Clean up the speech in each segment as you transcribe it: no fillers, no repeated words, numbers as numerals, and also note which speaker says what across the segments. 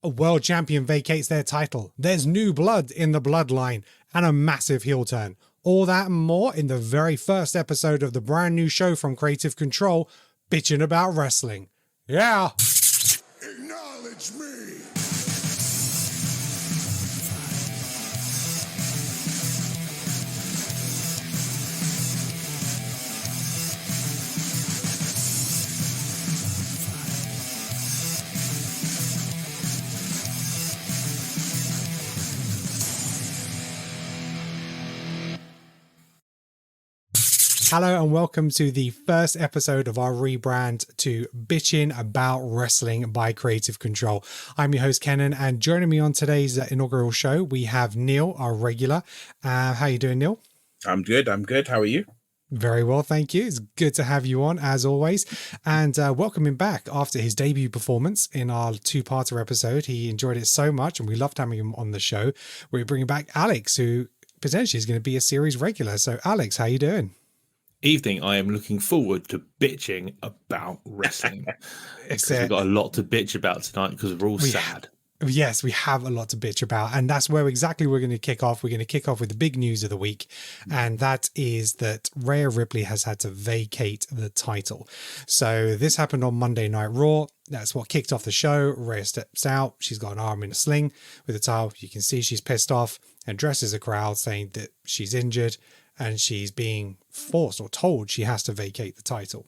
Speaker 1: A world champion vacates their title. There's new blood in the bloodline and a massive heel turn. All that and more in the very first episode of the brand new show from Creative Control, Bitchin About Wrestling. Yeah.
Speaker 2: Acknowledge me.
Speaker 1: Hello and welcome to the first episode of our rebrand to Bitchin About Wrestling by Creative Control. I'm your host Kenan, and joining me on today's inaugural show we have Neil, our regular. How you doing, Neil?
Speaker 3: I'm good. How are you?
Speaker 1: Very well, thank you. It's good to have you on as always, and welcome him back after his debut performance in our two-parter episode. He enjoyed it so much and we loved having him on the show. We're bringing back Alex, who potentially is going to be a series regular. So Alex, how you doing?
Speaker 4: Evening, I am looking forward to bitching about wrestling. Because we've got a lot to bitch about tonight because we're all sad.
Speaker 1: Yes, we have a lot to bitch about, and that's where we're going to kick off. We're going to kick off with the big news of the week, and that is that Rhea Ripley has had to vacate the title. So this happened on Monday Night Raw. That's what kicked off the show. Rhea steps out. She's got an arm in a sling with a towel. You can see she's pissed off and addresses a crowd saying that she's injured and she's being forced or told she has to vacate the title.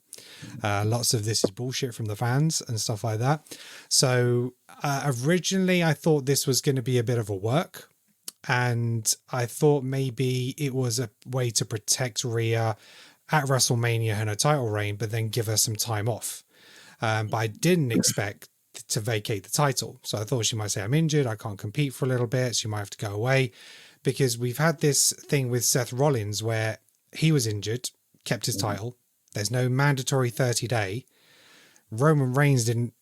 Speaker 1: Lots of this is bullshit from the fans and stuff like that. So originally I thought this was going to be a bit of a work, and I thought maybe it was a way to protect Rhea at WrestleMania and her title reign, but then give her some time off. But I didn't expect to vacate the title. So I thought she might say, I'm injured, I can't compete for a little bit, she might have to go away. Because we've had this thing with Seth Rollins where he was injured, kept his title. There's no mandatory 30-day. Roman Reigns didn't,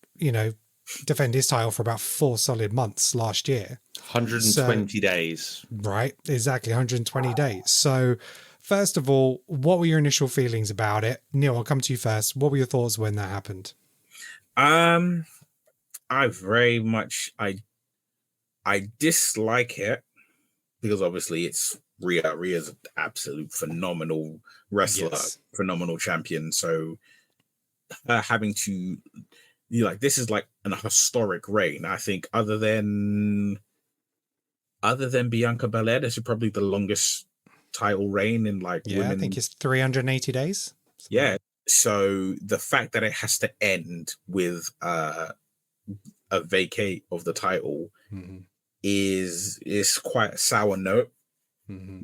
Speaker 1: defend his title for about 4 solid months last year.
Speaker 4: 120 days.
Speaker 1: Right, exactly, 120 days. So first of all, what were your initial feelings about it? Neil, I'll come to you first. What were your thoughts when that happened?
Speaker 3: I very much, I dislike it. Because obviously it's Rhea. Rhea's an absolute phenomenal wrestler, phenomenal champion. So having to, this is like an historic reign. I think other than Bianca Belair, this is probably the longest title reign in women.
Speaker 1: I think it's 380 days.
Speaker 3: Yeah. So the fact that it has to end with a vacate of the title is quite a sour note.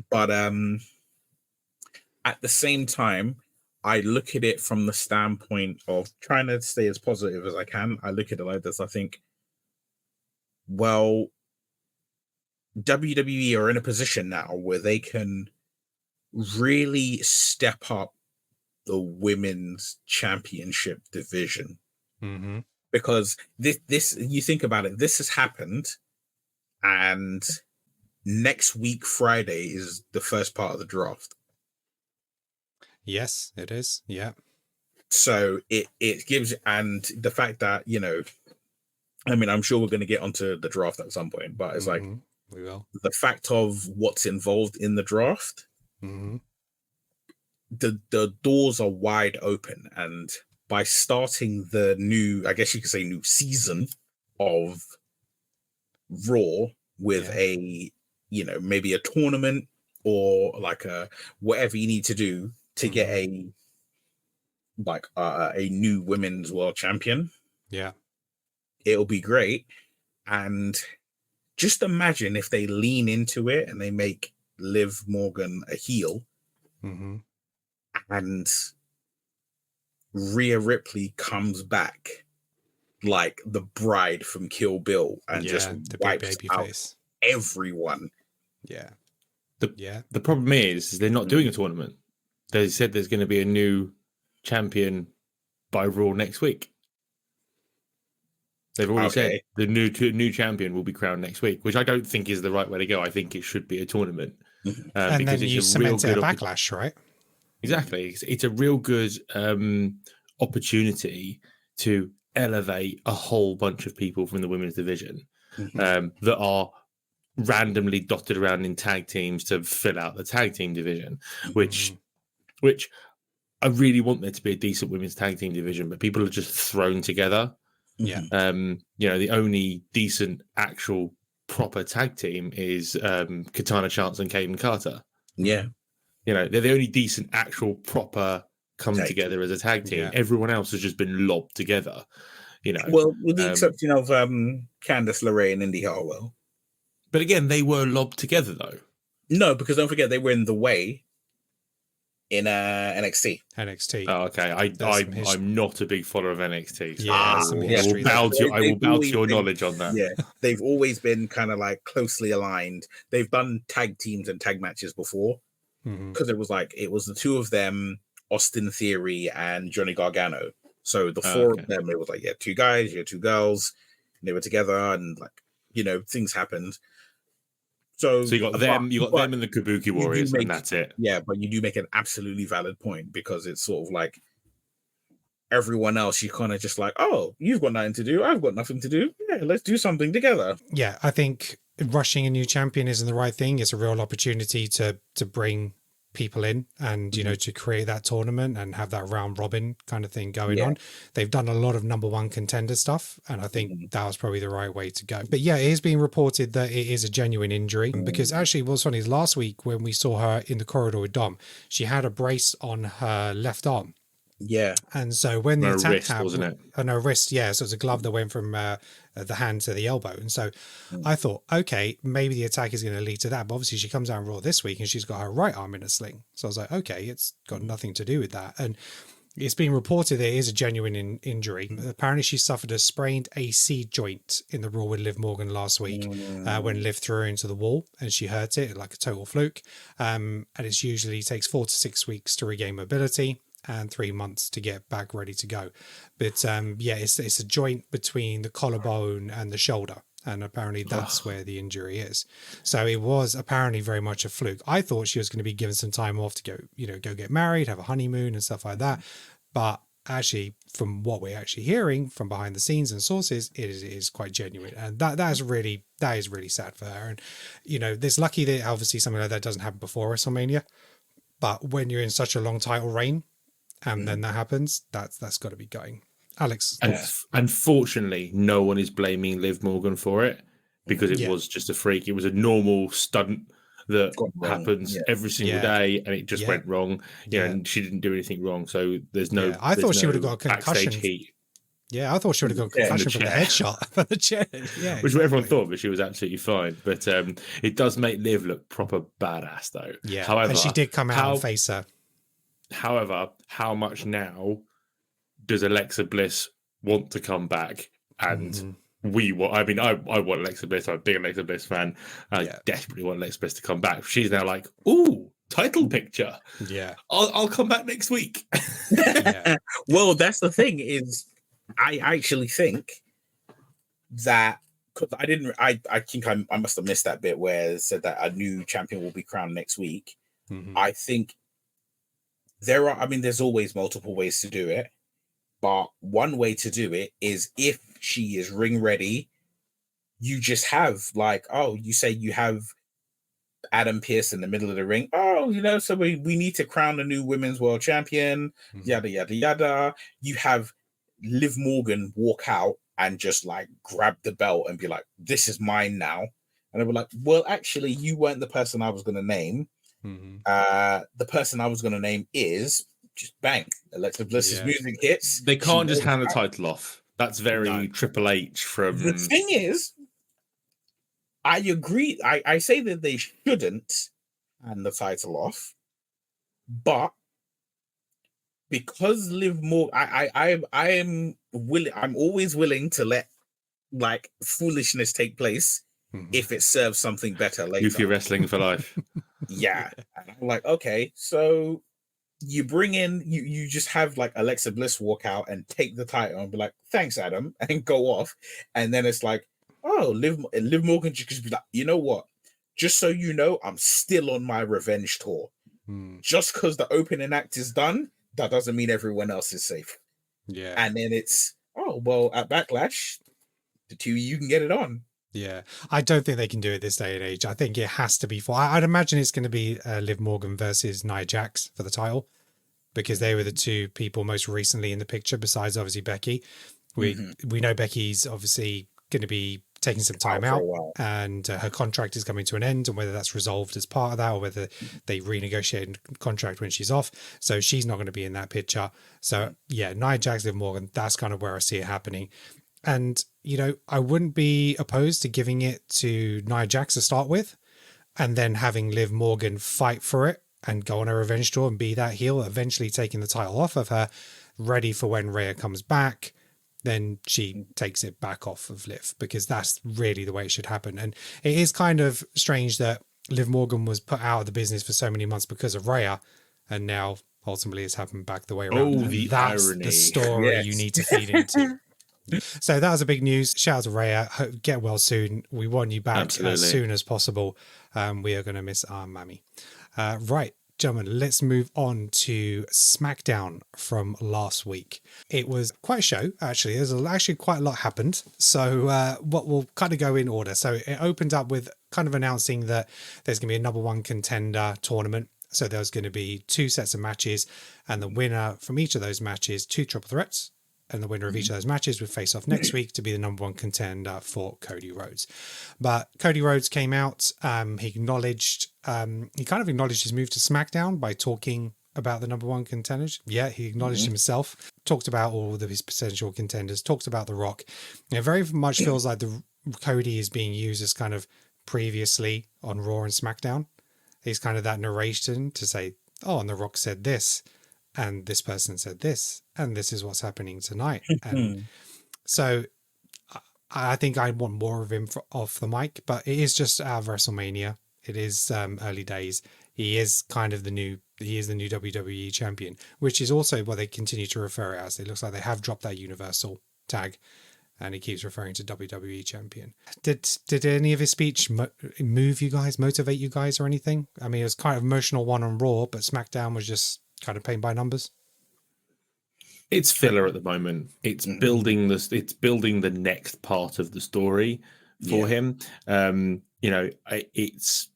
Speaker 3: But at the same time, I look at it from the standpoint of trying to stay as positive as I can. I look at it like this. I think, well, WWE are in a position now where they can really step up the women's championship division. Because this you think about it, this has happened. And next week, Friday, is the first part of the draft.
Speaker 1: Yes, it is. Yeah.
Speaker 3: So it gives, and the fact that, I'm sure we're going to get onto the draft at some point, but it's we will. The fact of what's involved in the draft, the doors are wide open. And by starting the new, I guess you could say new season of Raw with a maybe a tournament or a whatever you need to do to get a new women's world champion, it'll be great. And just imagine if they lean into it and they make Liv Morgan a heel, and Rhea Ripley comes back like the bride from Kill Bill and just wipes out everyone.
Speaker 4: The problem is they're not doing a tournament. They said there's going to be a new champion by Raw next week. They've already said the new champion will be crowned next week, which I don't think is the right way to go. I think it should be a tournament.
Speaker 1: And then you cement it a Backlash, right?
Speaker 4: Exactly. It's a real good opportunity to elevate a whole bunch of people from the women's division that are randomly dotted around in tag teams to fill out the tag team division, which I really want there to be a decent women's tag team division, but people are just thrown together.
Speaker 1: Yeah.
Speaker 4: The only decent actual proper tag team is Katana Chance and Kaden Carter.
Speaker 3: Yeah.
Speaker 4: They're the only decent actual proper come
Speaker 3: Tag
Speaker 4: together as a tag team.
Speaker 1: Yeah.
Speaker 4: Everyone else has just been lobbed together.
Speaker 3: Well, with the exception of Candice LeRae and Indy Hartwell.
Speaker 4: But again, they were lobbed together though.
Speaker 3: No, because don't forget they were in the way in NXT.
Speaker 1: NXT.
Speaker 4: Oh, okay. I'm not a big follower of NXT. So
Speaker 1: Yeah,
Speaker 4: I will bow to your knowledge on that.
Speaker 3: Yeah, they've always been kind of like closely aligned. They've done tag teams and tag matches before because it was the two of them, Austin Theory and Johnny Gargano. So the four of them, it was like, two guys, two girls, and they were together, and things happened. So
Speaker 4: you got them and the Kabuki Warriors, and that's it.
Speaker 3: Yeah, but you do make an absolutely valid point because it's sort of like everyone else, you kind of just like, oh, you've got nothing to do, I've got nothing to do. Yeah, let's do something together.
Speaker 1: Yeah, I think rushing a new champion isn't the right thing. It's a real opportunity to bring people in and to create that tournament and have that round robin kind of thing going on. They've done a lot of number one contender stuff, and I think that was probably the right way to go. But yeah, it is being reported that it is a genuine injury because actually what's funny is last week when we saw her in the corridor with Dom, she had a brace on her left arm.
Speaker 3: Yeah.
Speaker 1: And so when the attack
Speaker 4: wrist,
Speaker 1: happened,
Speaker 4: wasn't it?
Speaker 1: No, wrist, yeah. So it was a glove that went from the hand to the elbow. And so I thought, okay, maybe the attack is going to lead to that. But obviously she comes out on Raw this week and she's got her right arm in a sling. So I was like, okay, it's got nothing to do with that. And it's been reported that it is a genuine injury. Apparently she suffered a sprained AC joint in the Raw with Liv Morgan last week when Liv threw her into the wall and she hurt it like a total fluke. And it usually takes 4 to 6 weeks to regain mobility and 3 months to get back ready to go. But it's a joint between the collarbone and the shoulder. And apparently that's where the injury is. So it was apparently very much a fluke. I thought she was going to be given some time off to go get married, have a honeymoon and stuff like that. But actually, from what we're actually hearing from behind the scenes and sources, it is quite genuine. And that is really sad for her. And, it's lucky that obviously something like that doesn't happen before WrestleMania. But when you're in such a long title reign, and then that happens, that's got to be going. Alex.
Speaker 4: Unfortunately, no one is blaming Liv Morgan for it because it was just a freak. It was a normal stunt that happens every single day, and it just went wrong. And she didn't do anything wrong, so there's no.
Speaker 1: Yeah. I thought she would have got a concussion.
Speaker 4: Heat.
Speaker 1: Yeah, I thought she would have got a concussion from the headshot from the chair. Yeah,
Speaker 4: which everyone thought, but she was absolutely fine. But it does make Liv look proper badass, though.
Speaker 1: Yeah,
Speaker 4: however,
Speaker 1: and she did come out and face her.
Speaker 4: However, how much now does Alexa Bliss want to come back? And we want, I want Alexa Bliss. I'm a big Alexa Bliss fan. I desperately want Alexa Bliss to come back. She's now like, ooh, title picture.
Speaker 1: Yeah.
Speaker 4: I'll come back next week.
Speaker 3: Well, that's the thing is, I actually think that, because I think I must have missed that bit where it said that a new champion will be crowned next week. I think there's always multiple ways to do it, but one way to do it is if she is ring ready, you just have you say you have Adam Pearce in the middle of the ring. So we need to crown a new women's world champion, yada, yada, yada. You have Liv Morgan walk out and just grab the belt and be like, this is mine now. And they were like, well, actually, you weren't the person I was going to name. The person I was going to name is just bang. Alexa Bliss's music hits.
Speaker 4: They can't just hand the title off. That's very Triple H from.
Speaker 3: The thing is, I agree. I say that they shouldn't hand the title off, but because Liv Morgan, I am willing. I'm always willing to let foolishness take place if it serves something better later.
Speaker 4: Goofy wrestling for life.
Speaker 3: Yeah. And I'm like, okay, so you bring in, you just have Alexa Bliss walk out and take the title and be like, thanks, Adam, and go off. And then it's like, oh, Liv Morgan just be like, you know what? Just so you know, I'm still on my revenge tour. Just because the opening act is done, that doesn't mean everyone else is safe.
Speaker 1: Yeah.
Speaker 3: And then it's, oh, well, at Backlash, the two of you can get it on.
Speaker 1: Yeah, I don't think they can do it this day and age. I think it has to be for. I'd imagine it's going to be Liv Morgan versus Nia Jax for the title, because they were the two people most recently in the picture, besides obviously Becky. We know Becky's obviously going to be taking some time out, and her contract is coming to an end, and whether that's resolved as part of that or whether they renegotiate a contract when she's off. So she's not going to be in that picture. So yeah, Nia Jax, Liv Morgan, that's kind of where I see it happening. And, you know, I wouldn't be opposed to giving it to Nia Jax to start with, and then having Liv Morgan fight for it and go on a revenge tour and be that heel, eventually taking the title off of her, ready for when Rhea comes back. Then she takes it back off of Liv, because that's really the way it should happen. And it is kind of strange that Liv Morgan was put out of the business for so many months because of Rhea, and now ultimately it's happened back the way around.
Speaker 4: Oh, the
Speaker 1: that's
Speaker 4: irony.
Speaker 1: The story you need to feed into. So that was a big news. Shout out to Rhea. Get well soon. We want you back as soon as possible. We are going to miss our mammy. Right, gentlemen, let's move on to SmackDown from last week. It was quite a show, actually. There's actually quite a lot happened. So what we'll kind of go in order. So it opened up with kind of announcing that there's going to be a number one contender tournament. So there's going to be 2 sets of matches, and the winner from each of those matches, 2 triple threats. And the winner of each of those matches would face off next week to be the number one contender for Cody Rhodes. But Cody Rhodes came out. He acknowledged, he kind of acknowledged his move to SmackDown by talking about the number one contenders. Yeah, he acknowledged himself, talked about all of his potential contenders, talked about The Rock. It very much feels like Cody is being used as kind of previously on Raw and SmackDown. He's kind of that narration to say, oh, and The Rock said this, and this person said this, and this is what's happening tonight. And so I think I want more of him off the mic, but it is just out of WrestleMania. It is early days. He is kind of the new WWE champion, which is also what they continue to refer it as. It looks like they have dropped that Universal tag, and he keeps referring to WWE champion. Did any of his speech move you guys, motivate you guys, or anything? I mean, it was kind of emotional one on Raw, but SmackDown was just kind of paint by numbers.
Speaker 4: It's filler at the moment. It's building this. It's building the next part of the story for him. You know, it's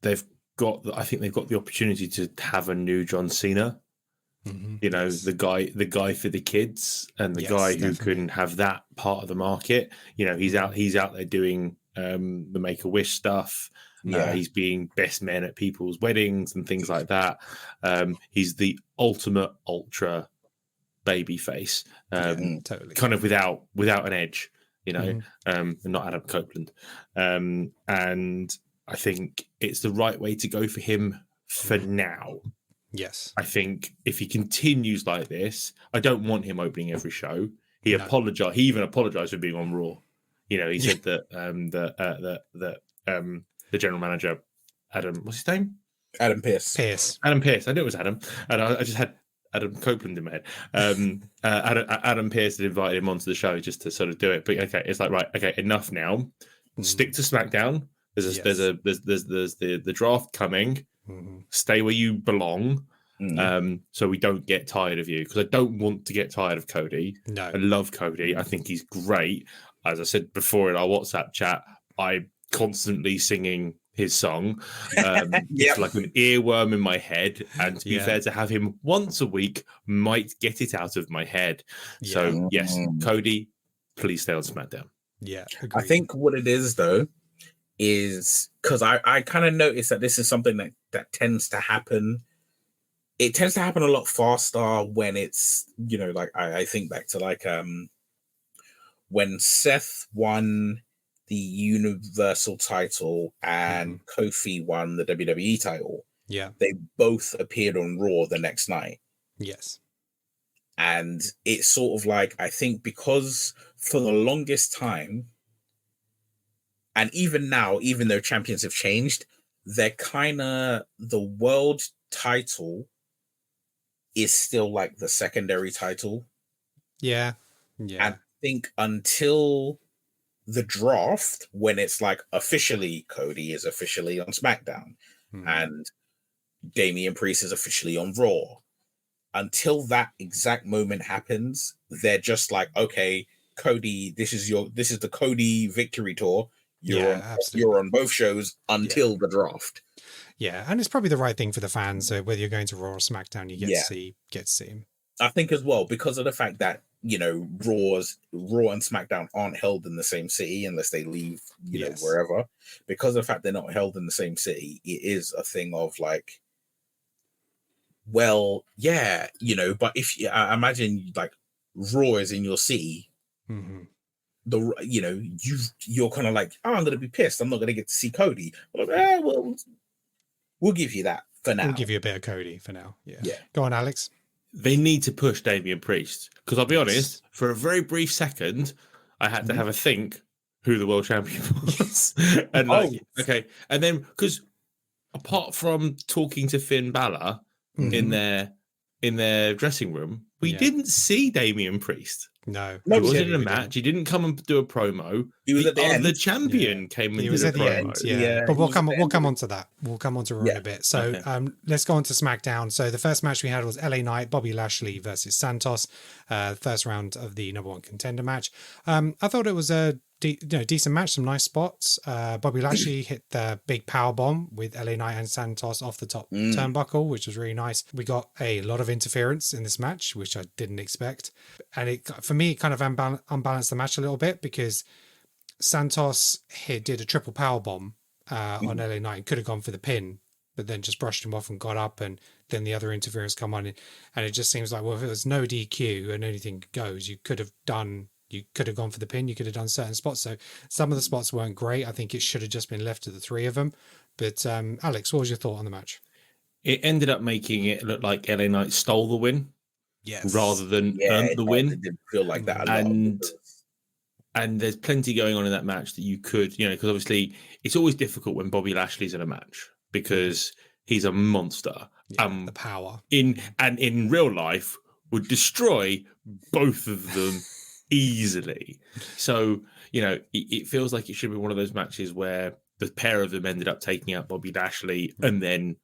Speaker 4: they've got. I think they've got the opportunity to have a new John Cena. You know, the guy for the kids, and the guy who can have that part of the market. You know, he's out there doing the Make-A-Wish stuff. He's being best man at people's weddings and things like that. He's the ultimate ultra baby face,
Speaker 1: totally.
Speaker 4: kind of without an edge, you know, and not Adam Copeland. And I think it's the right way to go for him for now.
Speaker 1: Yes.
Speaker 4: I think if he continues like this, I don't want him opening every show. He apologized. He even apologized for being on Raw. You know, he said that the general manager, Adam, what's his name?
Speaker 3: Adam Pearce.
Speaker 4: Adam Pearce. I knew it was Adam, and I just had Adam Copeland in my head. Adam Pearce had invited him onto the show just to sort of do it. But okay, it's like, right, okay, enough now. Stick to SmackDown. There's the draft coming. Stay where you belong. So we don't get tired of you, because I don't want to get tired of Cody.
Speaker 1: No,
Speaker 4: I love Cody. I think he's great. As I said before in our WhatsApp chat, I'm constantly singing his song. It's like an earworm in my head, and to be fair, to have him once a week might get it out of my head. So yes, Cody, please stay on SmackDown.
Speaker 3: I think what it is though is because I kind of noticed that this is something that tends to happen. It tends to happen a lot faster when it's, you know, like I think back to like when Seth won the Universal title and Kofi won the WWE title.
Speaker 1: Yeah.
Speaker 3: They both appeared on Raw the next night.
Speaker 1: Yes.
Speaker 3: And it's sort of like, I think because for the longest time, and even now, even though champions have changed, they're kind of, the world title is still like the secondary title.
Speaker 1: Yeah.
Speaker 3: And I think until the draft, when it's like officially Cody is officially on SmackDown and Damian Priest is officially on Raw, until that exact moment happens, they're just like, okay, Cody, this is the Cody victory tour. You're on both shows until the draft.
Speaker 1: Yeah, and it's probably the right thing for the fans. So whether you're going to Raw or SmackDown, you get to see him.
Speaker 3: I think as well, because of the fact that, Raw and SmackDown aren't held in the same city unless they leave, wherever. Because of the fact they're not held in the same city, it is a thing of like, well, yeah, but if I imagine like Raw is in your city, you're kind of like, oh, I'm gonna be pissed. I'm not gonna get to see Cody. But well, we'll give you that for now.
Speaker 1: We'll give you a bit of Cody for now. Yeah. Go on, Alex.
Speaker 4: They need to push Damian Priest because I'll be honest, for a very brief second, I had to have a think who the world champion was. And okay. And then because apart from talking to Finn Balor in their dressing room, we didn't see Damian Priest.
Speaker 1: No,
Speaker 4: he wasn't in a match. He didn't come and do a promo.
Speaker 3: He was at the end.
Speaker 4: The champion came and
Speaker 1: he was
Speaker 4: did
Speaker 1: at
Speaker 4: a
Speaker 1: the
Speaker 4: promo.
Speaker 1: end. But we'll come on to that. We'll come on to Raw in a bit. So let's go on to SmackDown. So the first match we had was LA Knight, Bobby Lashley versus Santos. First round of the number one contender match. I thought it was a decent match, some nice spots. Bobby Lashley hit the big power bomb with LA Knight and Santos off the top turnbuckle, which was really nice. We got a lot of interference in this match, which I didn't expect. And for me, it kind of unbalanced the match a little bit because Santos did a triple power bomb on LA Knight, could have gone for the pin, but then just brushed him off and got up, and then the other interference come on, and it just seems like, well, if it was no DQ and anything goes, you could have gone for the pin. You could have done certain spots. So some of the spots weren't great. I think it should have just been left to the three of them. But Alex, what was your thought on the match?
Speaker 4: It ended up making it look like LA Knight stole the win, rather than earned the win.
Speaker 3: It didn't feel like that a lot.
Speaker 4: And there's plenty going on in that match that you could, because obviously it's always difficult when Bobby Lashley's in a match because he's a monster.
Speaker 1: The power
Speaker 4: in real life would destroy both of them easily. So, it feels like it should be one of those matches where the pair of them ended up taking out Bobby Lashley and then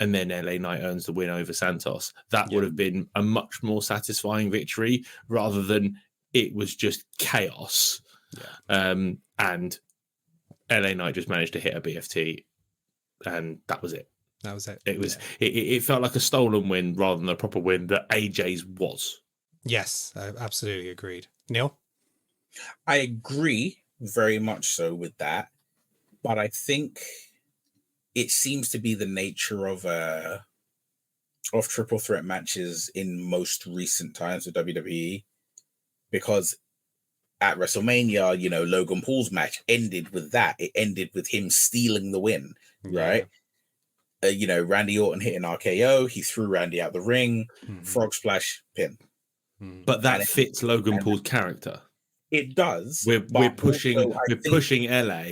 Speaker 4: LA Knight earns the win over Santos. That would have been a much more satisfying victory rather than it was just chaos. And LA Knight just managed to hit a BFT and that was it.
Speaker 1: That was it.
Speaker 4: It was. It felt like a stolen win rather than a proper win that AJ's was.
Speaker 1: Yes, I absolutely agreed. Neil?
Speaker 3: I agree very much so with that, but I think it seems to be the nature of triple threat matches in most recent times with WWE, because at WrestleMania, Logan Paul's match ended with that. It ended with him stealing the win, right? Randy Orton hit an RKO. He threw Randy out the ring. Frog splash, pin.
Speaker 4: But that fits Logan Paul's character.
Speaker 3: It does.
Speaker 4: We're pushing LA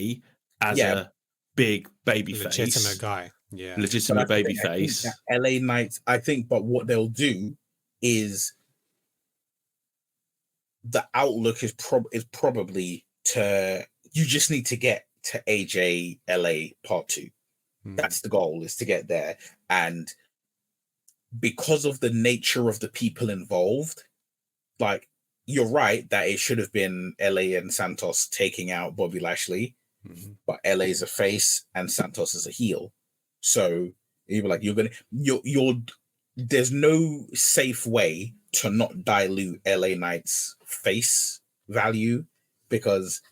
Speaker 4: as a big baby face,
Speaker 1: legitimate guy.
Speaker 4: Legitimate baby face.
Speaker 3: LA Knight, I think, but what they'll do is the outlook is probably you just need to get to AJ LA Part 2. That's the goal, is to get there. And because of the nature of the people involved, like, you're right that it should have been LA and Santos taking out Bobby Lashley, but LA is a face and Santos is a heel. So you're like, there's no safe way to not dilute LA Knight's face value, because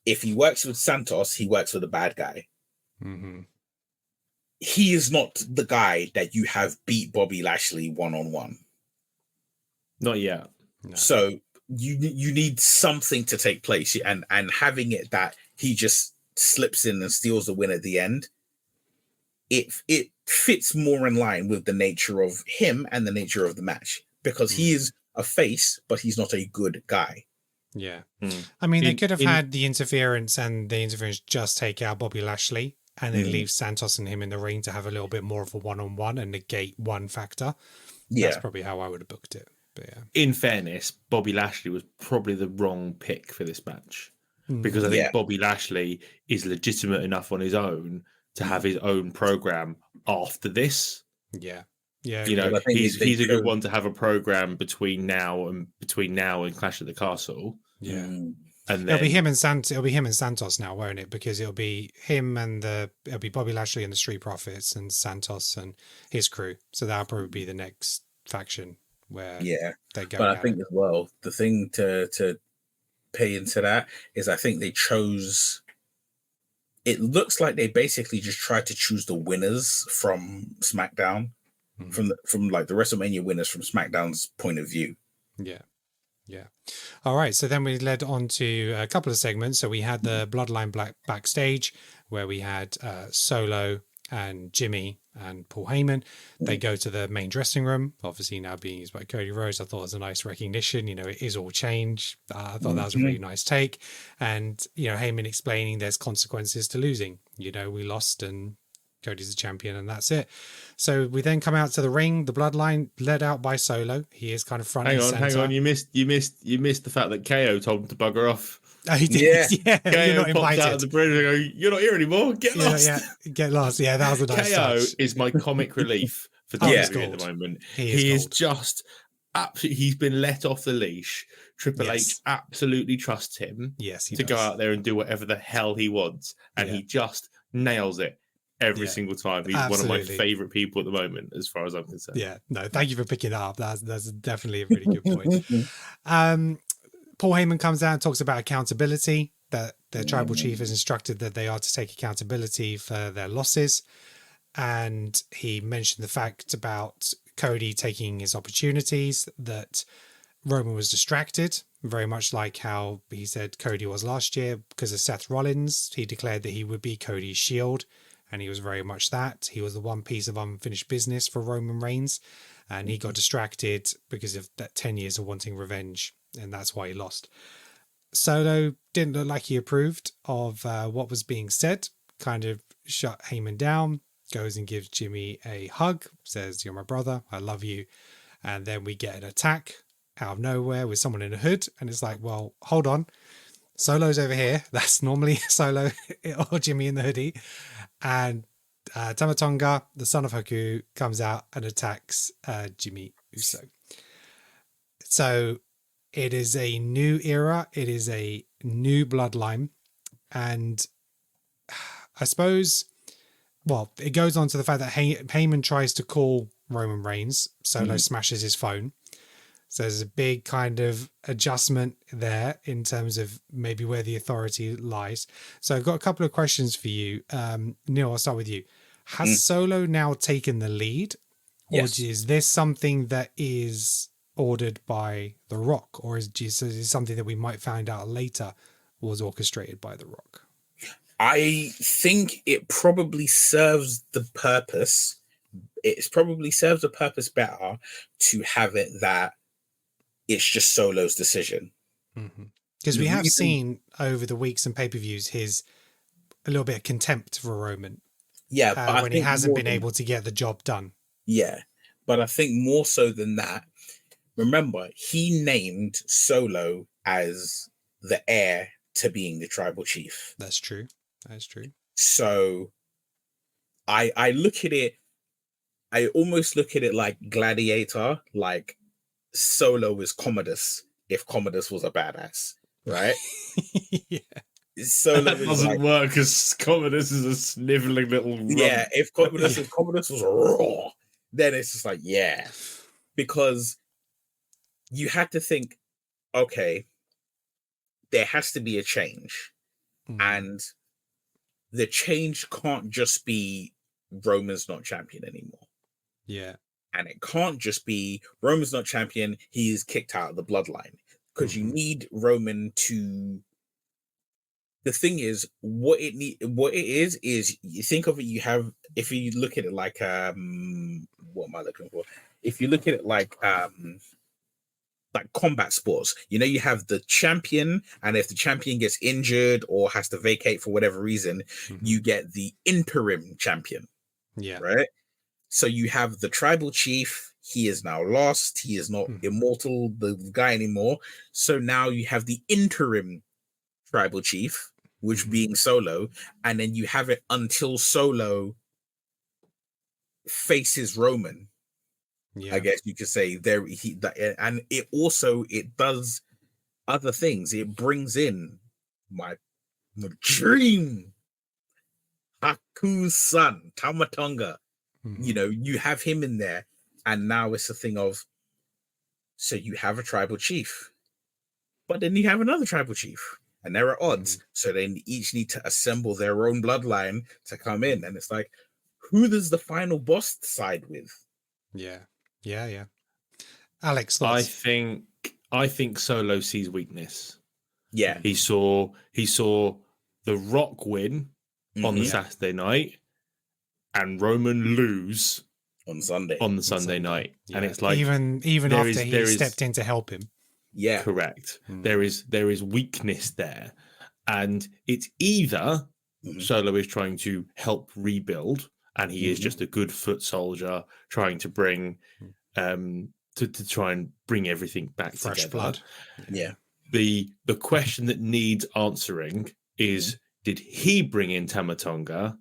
Speaker 3: if he works with Santos, he works with a bad guy. He is not the guy that you have beat Bobby Lashley one-on-one.
Speaker 4: Not yet.
Speaker 3: No. So you need something to take place, and having it that he just slips in and steals the win at the end, it fits more in line with the nature of him and the nature of the match, because he is a face, but he's not a good guy.
Speaker 1: Yeah. I mean, they could have had the interference just take out Bobby Lashley and then leave Santos and him in the ring to have a little bit more of a one-on-one and negate one factor. That's probably how I would have booked it. But
Speaker 4: in fairness, Bobby Lashley was probably the wrong pick for this match, because I think Bobby Lashley is legitimate enough on his own to have his own program after this.
Speaker 1: Yeah. Yeah,
Speaker 4: You know,
Speaker 3: I think
Speaker 4: he's a good one to have a program between now and Clash at the Castle.
Speaker 1: yeah.
Speaker 4: And then
Speaker 1: It'll be him and Santos now, won't it? Because it'll be him and it'll be Bobby Lashley and the Street Profits and Santos and his crew. So that'll probably be the next faction where they go.
Speaker 3: But I think as well, the thing to pay into that is I think they chose. It looks like they basically just tried to choose the winners from SmackDown, from like the WrestleMania winners from SmackDown's point of view.
Speaker 1: Yeah. Yeah. All right. So then we led on to a couple of segments. So we had the Bloodline backstage where we had Solo and Jimmy and Paul Heyman. They go to the main dressing room, obviously now being used by Cody Rhodes. I thought it was a nice recognition. You know, it is all change. I thought that was a really nice take. And, you know, Heyman explaining there's consequences to losing. You know, we lost and Cody's the champion and that's it. So we then come out to the ring, the Bloodline led out by Solo. He is kind of front and center.
Speaker 4: Hang on. You missed the fact that KO told him to bugger off.
Speaker 1: Oh, he did. Yeah.
Speaker 4: KO
Speaker 1: You're not
Speaker 4: popped
Speaker 1: invited.
Speaker 4: out of the bridge and go, "You're not here anymore. Get lost."
Speaker 1: Yeah, get lost. Yeah, that was a nice
Speaker 4: KO
Speaker 1: touch.
Speaker 4: is my comic relief for WWE at
Speaker 1: gold.
Speaker 4: the moment.
Speaker 1: He is
Speaker 4: just absolutely. He's been let off the leash. Triple H absolutely trusts him.
Speaker 1: Yes, he
Speaker 4: to
Speaker 1: does.
Speaker 4: go out there and do whatever the hell he wants, and he just nails it every single time. He's one of my favorite people at the moment, as far as I'm concerned.
Speaker 1: Yeah, no, thank you for picking that up. That's definitely a really good point. Paul Heyman comes out and talks about accountability, that their tribal chief has instructed that they are to take accountability for their losses. And he mentioned the fact about Cody taking his opportunities, that Roman was distracted, very much like how he said Cody was last year because of Seth Rollins. He declared that he would be Cody's shield, and he was very much that. He was the one piece of unfinished business for Roman Reigns, and he got distracted because of that 10 years of wanting revenge, and that's why he lost. Solo didn't look like he approved of what was being said, kind of shut Heyman down, goes and gives Jimmy a hug, says, "You're my brother, I love you." And then we get an attack out of nowhere with someone in a hood, and it's like, well, hold on. Solo's over here. That's normally Solo or Jimmy in the hoodie. And Tamatonga, the son of Haku, comes out and attacks Jimmy Uso. So it is a new era. It is a new bloodline. And I suppose, well, it goes on to the fact that Heyman tries to call Roman Reigns. Solo smashes his phone. So there's a big kind of adjustment there in terms of maybe where the authority lies. So I've got a couple of questions for you. Neil, I'll start with you. Has Solo now taken the lead? Or is this something that is ordered by The Rock? Or is it something that we might find out later was orchestrated by The Rock?
Speaker 3: I think it probably serves the purpose. It probably serves the purpose better to have it that it's just Solo's decision.
Speaker 1: Because we have seen over the weeks and pay-per-views a little bit of contempt for Roman.
Speaker 3: Yeah, but
Speaker 1: when he hasn't been able to get the job done.
Speaker 3: Yeah, but I think more so than that, remember, he named Solo as the heir to being the tribal chief.
Speaker 1: That's true. That's true.
Speaker 3: So I look at it, I almost look at it like Gladiator, like Solo is Commodus if Commodus was a badass, right?
Speaker 1: Yeah.
Speaker 3: Solo
Speaker 4: that doesn't work because Commodus is a sniveling little rump.
Speaker 3: Yeah, if Commodus was raw, then it's just like, yeah. Because you had to think, okay, there has to be a change. And the change can't just be Roman's not champion anymore.
Speaker 1: Yeah.
Speaker 3: And it can't just be Roman's not champion, he is kicked out of the bloodline. Because you need Roman to... The thing is, what it is you think of it, you have, if you look at it like, what am I looking for? If you look at it like combat sports, you know, you have the champion, and if the champion gets injured or has to vacate for whatever reason, you get the interim champion.
Speaker 1: Yeah.
Speaker 3: Right? So you have the tribal chief, he is now lost, he is not immortal, the guy anymore. So now you have the interim tribal chief, which being Solo, and then you have it until Solo faces Roman. I guess you could say there. And it does other things. It brings in my dream Haku's son, Tama Tonga. You have him in there, and now it's a thing of, so you have a tribal chief, but then you have another tribal chief, and there are odds. So they each need to assemble their own bloodline to come in, and it's like, who does the final boss side with?
Speaker 1: Yeah. Alex, thoughts?
Speaker 4: I think Solo sees weakness.
Speaker 3: Yeah,
Speaker 4: he saw The Rock win on the Saturday night, and Roman lose
Speaker 3: on Sunday.
Speaker 4: On the Sunday night. Yeah. And it's like
Speaker 1: even after he stepped in to help him.
Speaker 3: Yeah.
Speaker 4: Correct. There is weakness there. And it's either Solo is trying to help rebuild, and he is just a good foot soldier trying to bring to try and bring everything back
Speaker 1: fresh
Speaker 4: together.
Speaker 1: Blood.
Speaker 3: Yeah.
Speaker 4: The question that needs answering is, did he bring in Tama Tonga,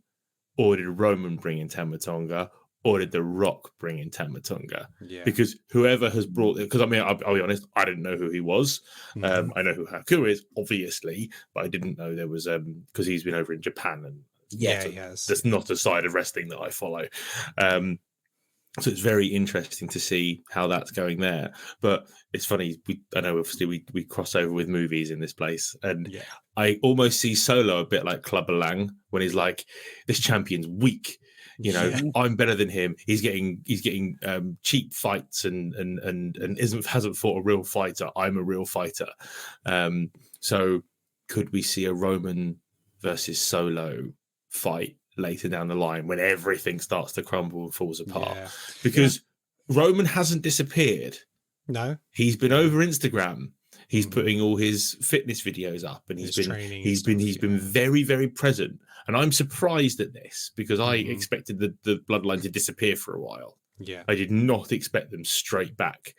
Speaker 4: or did Roman bring in Tama Tonga, or did The Rock bring in Tama Tonga?
Speaker 1: Yeah.
Speaker 4: Because whoever has brought it, because I mean, I'll be honest, I didn't know who he was. I know who Haku is, obviously, but I didn't know there was because he's been over in Japan, and
Speaker 1: he has.
Speaker 4: That's not a side of wrestling that I follow. So it's very interesting to see how that's going there. But it's funny, I know obviously we cross over with movies in this place, and I almost see Solo a bit like Clubber Lang when he's like, this champion's weak. I'm better than him. He's getting cheap fights and hasn't fought a real fighter. I'm a real fighter. So could we see a Roman versus Solo fight later down the line when everything starts to crumble and falls apart? Because Roman hasn't disappeared.
Speaker 1: No,
Speaker 4: he's been over Instagram. He's putting all his fitness videos up, and he's been very, very present. And I'm surprised at this because I expected the bloodline to disappear for a while.
Speaker 1: Yeah,
Speaker 4: I did not expect them straight back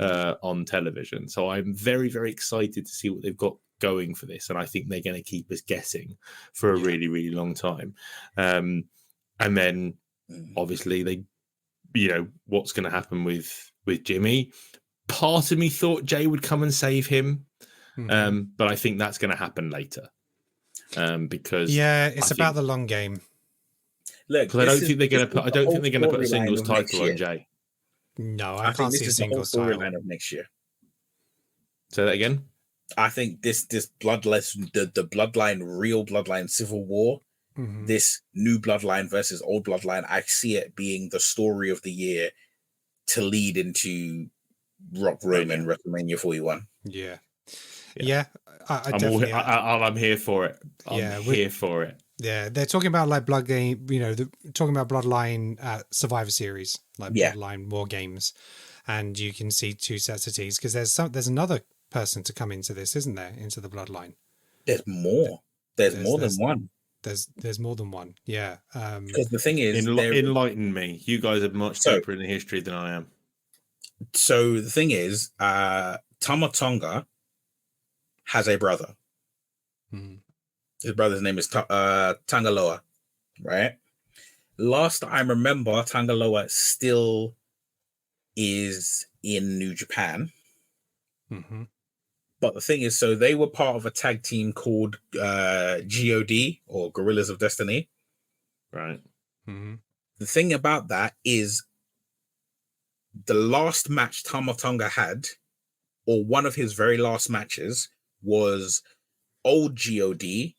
Speaker 4: on television. So I'm very, very excited to see what they've got going for this, and I think they're going to keep us guessing for a really, really long time. And then obviously what's going to happen with Jimmy. Part of me thought Jay would come and save him, but I think that's going to happen later. Because
Speaker 1: it's about the long game.
Speaker 3: Look,
Speaker 4: I don't think they're going to put a singles title on Jay.
Speaker 1: No, I can't see a singles title
Speaker 3: of next year.
Speaker 4: Say that again.
Speaker 3: I think this bloodline, the bloodline, real bloodline civil war, this new bloodline versus old bloodline, I see it being the story of the year to lead into Rock Roman WrestleMania 41.
Speaker 4: I'm here for it. I'm here for it.
Speaker 1: Yeah, they're talking about like Blood Game, talking about Bloodline Survivor Series, like Bloodline War Games, and you can see two sets of teams because there's another person to come into this, isn't there? Into the Bloodline.
Speaker 3: There's more. There's more than one.
Speaker 1: There's more than one. Yeah.
Speaker 3: Because the thing is,
Speaker 4: enlighten me. You guys are much deeper in the history than I am.
Speaker 3: So the thing is, Tama Tonga has a brother. His brother's name is Tangaloa, right? Last I remember, Tangaloa still is in New Japan. But the thing is, so they were part of a tag team called GOD, or Gorillas of Destiny.
Speaker 4: Right.
Speaker 3: The thing about that is the last match Tama Tonga had, or one of his very last matches, was old God,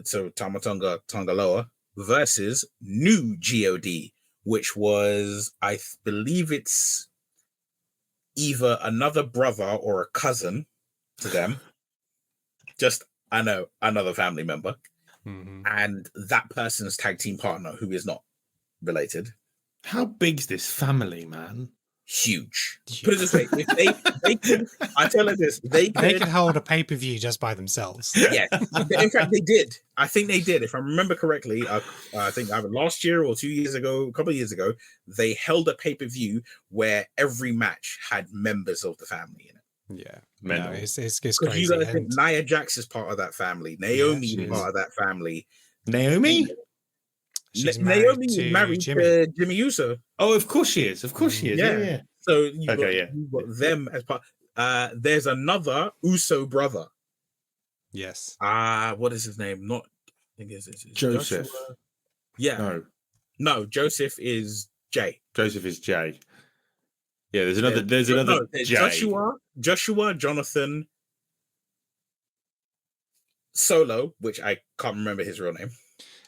Speaker 3: so Tama Tonga, Tangaloa, versus new God, which was, I believe it's either another brother or a cousin to them. Just, I know, another family member. And that person's tag team partner, who is not related.
Speaker 4: How big's this family, man?
Speaker 3: Huge. Put it this way: if they could, I tell you this, they could
Speaker 1: hold a pay-per-view just by themselves.
Speaker 3: Yeah, in fact, they did. I think they did. If I remember correctly, I think either last year or 2 years ago, a couple of years ago, they held a pay-per-view where every match had members of the family in it.
Speaker 1: Yeah, no, it's crazy.
Speaker 3: You gotta think Nia Jax is part of that family. Naomi is part of that family.
Speaker 4: Naomi?
Speaker 1: She's
Speaker 3: Naomi
Speaker 1: married
Speaker 3: is
Speaker 1: to
Speaker 3: married
Speaker 1: Jimmy.
Speaker 3: to Jimmy Uso.
Speaker 4: Oh, of course she is. Of course she is. Yeah. Yeah.
Speaker 3: So
Speaker 4: Okay,
Speaker 3: you've got them as part. There's another Uso brother.
Speaker 1: Yes.
Speaker 3: What is his name? Not I think it's
Speaker 4: Joseph.
Speaker 3: Joshua. Yeah.
Speaker 4: No,
Speaker 3: Joseph is Jay.
Speaker 4: Joseph is Jay. Yeah, there's another
Speaker 3: there's
Speaker 4: Jay.
Speaker 3: Joshua, Jonathan, Solo, which I can't remember his real name.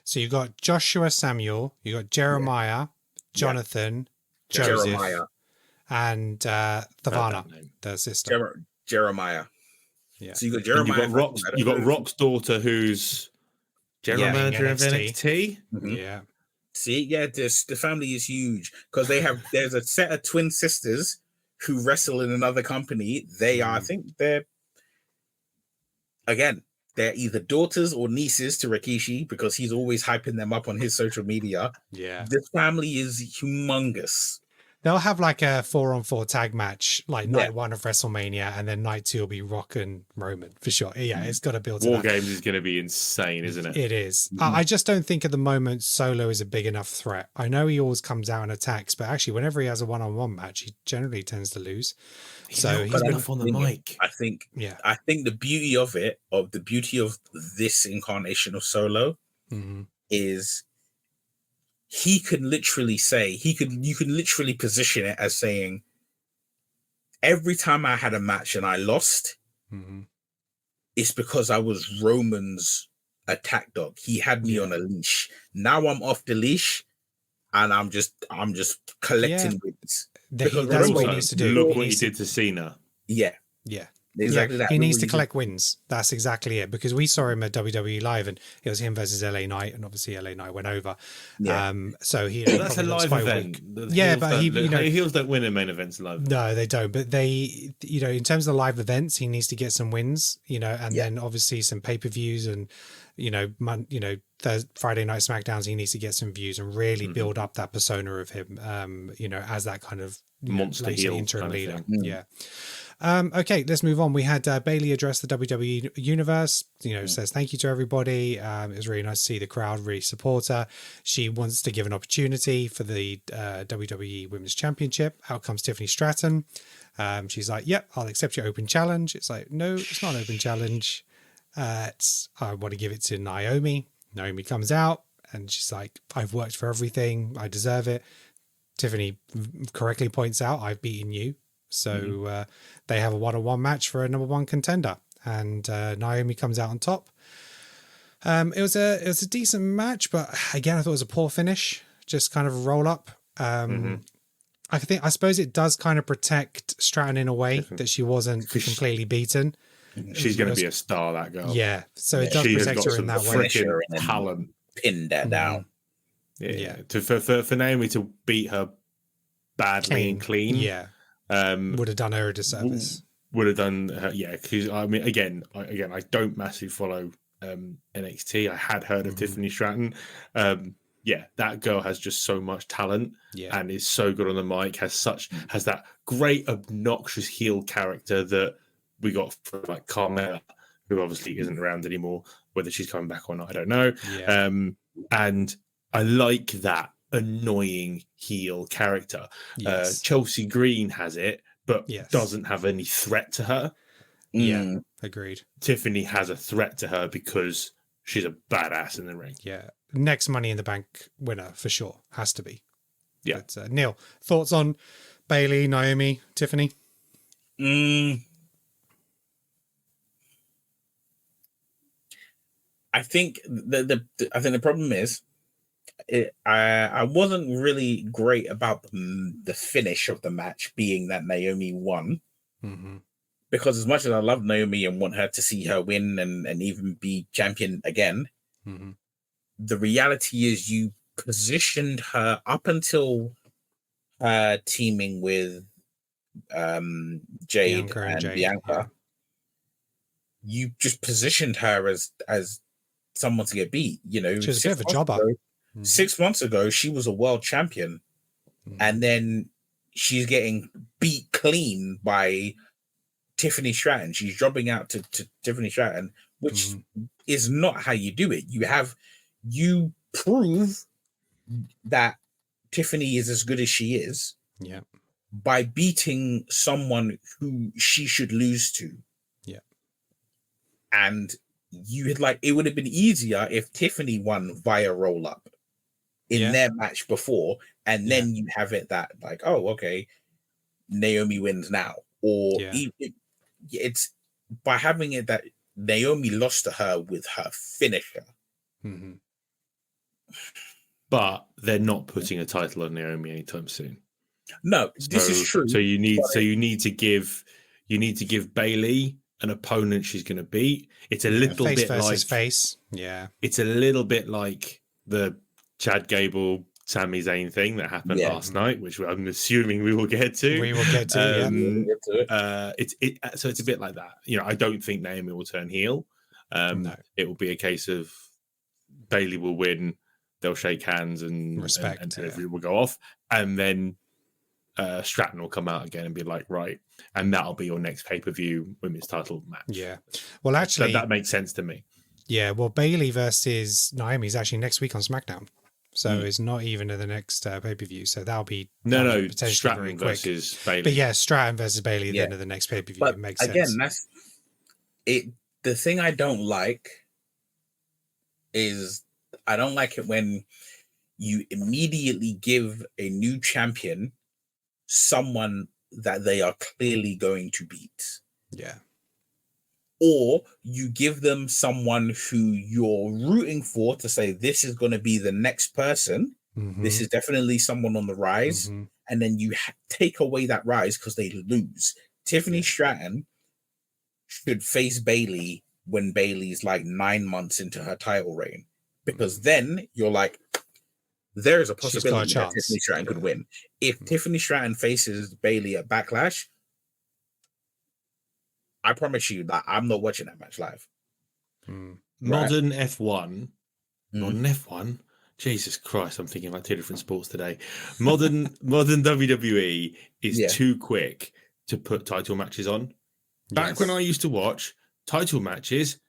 Speaker 1: So you got Joshua Samuel, you got Jeremiah, Jonathan, Joseph,
Speaker 3: Jeremiah,
Speaker 1: and Thavana, the sister.
Speaker 3: Jeremiah.
Speaker 1: Yeah.
Speaker 3: So you got Jeremiah.
Speaker 4: You got Rock's daughter, who's general manager of NXT.
Speaker 1: Mm-hmm. Yeah.
Speaker 3: See, the family is huge because there's a set of twin sisters who wrestle in another company. They are, I think they're either daughters or nieces to Rikishi because he's always hyping them up on his social media.
Speaker 1: Yeah.
Speaker 3: This family is humongous.
Speaker 1: They'll have like a 4-on-4 tag match, like night 1 of WrestleMania, and then night 2 will be Rock and Roman for sure. Yeah, it's got to build to
Speaker 4: War
Speaker 1: that.
Speaker 4: Games is going to be insane, isn't it?
Speaker 1: It is. I just don't think at the moment Solo is a big enough threat. I know he always comes out and attacks, but actually, whenever he has a one-on-one match, he generally tends to lose.
Speaker 4: He's been off on the mic.
Speaker 3: I think the beauty of this incarnation of Solo is you can literally position it as saying every time I had a match and I lost, it's because I was Roman's attack dog. He had me on a leash. Now I'm off the leash and I'm just collecting wins.
Speaker 1: That's what he needs to do.
Speaker 4: Look what he did to Cena.
Speaker 1: Yeah.
Speaker 3: Exactly that.
Speaker 1: He needs to collect wins. That's exactly it. Because we saw him at WWE Live, and it was him versus LA Knight, and obviously LA Knight went over. So
Speaker 4: that's a live event.
Speaker 1: But
Speaker 4: heels don't win in main events live.
Speaker 1: No, they don't. But they, in terms of live events, he needs to get some wins. And then obviously some pay-per-views and Friday Night Smackdowns. He needs to get some views and really build up that persona of him. As that kind of
Speaker 4: monster heel
Speaker 1: interim leader. Yeah. Okay, let's move on. We had Bayley address the WWE Universe, says thank you to everybody. It was really nice to see the crowd really support her. She wants to give an opportunity for the WWE Women's Championship. Out comes Tiffany Stratton. She's like, yep, I'll accept your open challenge. It's like, no, it's not an open challenge. I want to give it to Naomi. Naomi comes out and she's like, I've worked for everything. I deserve it. Tiffany correctly points out, I've beaten you. So they have a 1-on-1 match for a number 1 contender, and Naomi comes out on top. It was a decent match, but again, I thought it was a poor finish. Just kind of a roll up. I suppose it does kind of protect Stratton in a way that she wasn't completely beaten.
Speaker 4: She's going to be a star, that girl.
Speaker 1: Yeah, so it does protect her in that way.
Speaker 3: Talent pinned her down.
Speaker 4: Yeah. For Naomi to beat her badly and clean.
Speaker 1: Yeah. Would have done her a disservice.
Speaker 4: Would have done her, because I mean, again, I don't massively follow NXT. I had heard of Tiffany Stratton. That girl has just so much talent and is so good on the mic. Has that great obnoxious heel character that we got from like Carmella, who obviously isn't around anymore. Whether she's coming back or not, I don't know. Yeah. And I like that annoying heel character. Chelsea Green has it, but doesn't have any threat to her.
Speaker 1: Yeah, agreed.
Speaker 4: Tiffany has a threat to her because she's a badass in the ring.
Speaker 1: Yeah, next Money in the Bank winner for sure, has to be.
Speaker 4: Yeah.
Speaker 1: But, Neil, thoughts on Bayley, Naomi, Tiffany?
Speaker 3: I think the problem is I wasn't really great about the finish of the match being that Naomi won, because as much as I love Naomi and want her to see her win and even be champion again, the reality is you positioned her up until teaming with Jade and Bianca. You just positioned her as someone to get beat. She was a bit of a jobber. 6 months ago, she was a world champion, and then she's getting beat clean by Tiffany Stratton. She's dropping out to Tiffany Stratton, which is not how you do it. You prove that Tiffany is as good as she is
Speaker 1: Yeah.
Speaker 3: by beating someone who she should lose to.
Speaker 1: Yeah.
Speaker 3: And you had like, it would have been easier if Tiffany won via roll up in their match before, and then you have it that like, oh, okay, Naomi wins now. Or it's by having it that Naomi lost to her with her finisher.
Speaker 1: Mm-hmm.
Speaker 4: But they're not putting a title on Naomi anytime soon.
Speaker 3: No, this is true.
Speaker 4: So you need to give Bailey an opponent she's going to beat. It's a little
Speaker 1: face
Speaker 4: bit
Speaker 1: versus
Speaker 4: like
Speaker 1: face. Yeah,
Speaker 4: it's a little bit like the Chad Gable Sami Zayn thing that happened last night, which I'm assuming we will get to.
Speaker 1: We will get to.
Speaker 4: So it's a bit like that. You know, I don't think Naomi will turn heel.
Speaker 1: No.
Speaker 4: It will be a case of Bailey will win. They'll shake hands and
Speaker 1: respect,
Speaker 4: and everybody will go off, and then Stratton will come out again and be like, right, and that'll be your next pay-per-view women's title match.
Speaker 1: Yeah, well, actually,
Speaker 4: that makes sense to me.
Speaker 1: Yeah, well, Bailey versus Naomi is actually next week on SmackDown, so it's not even in the next pay-per-view. So that'll be potentially
Speaker 4: Stratton
Speaker 1: very quick.
Speaker 4: Versus Bailey.
Speaker 1: But yeah, Stratton versus Bailey at the end of the next pay-per-view.
Speaker 3: But
Speaker 1: it makes
Speaker 3: again,
Speaker 1: sense.
Speaker 3: that's it. The thing I don't like is I don't like it when you immediately give a new champion someone that they are clearly going to beat.
Speaker 1: Yeah.
Speaker 3: Or you give them someone who you're rooting for to say, this is going to be the next person.
Speaker 1: Mm-hmm.
Speaker 3: This is definitely someone on the rise.
Speaker 1: Mm-hmm.
Speaker 3: And then you take away that rise because they lose. Tiffany Stratton should face Bailey when Bailey's like 9 months into her title reign. Because then you're like, there is a possibility that Tiffany Stratton could win. If Tiffany Stratton faces Bailey at Backlash, I promise you that I'm not watching that match live.
Speaker 4: Modern F1. Modern F1. Jesus Christ, I'm thinking about two different sports today. Modern WWE is too quick to put title matches on. Back when I used to watch, title matches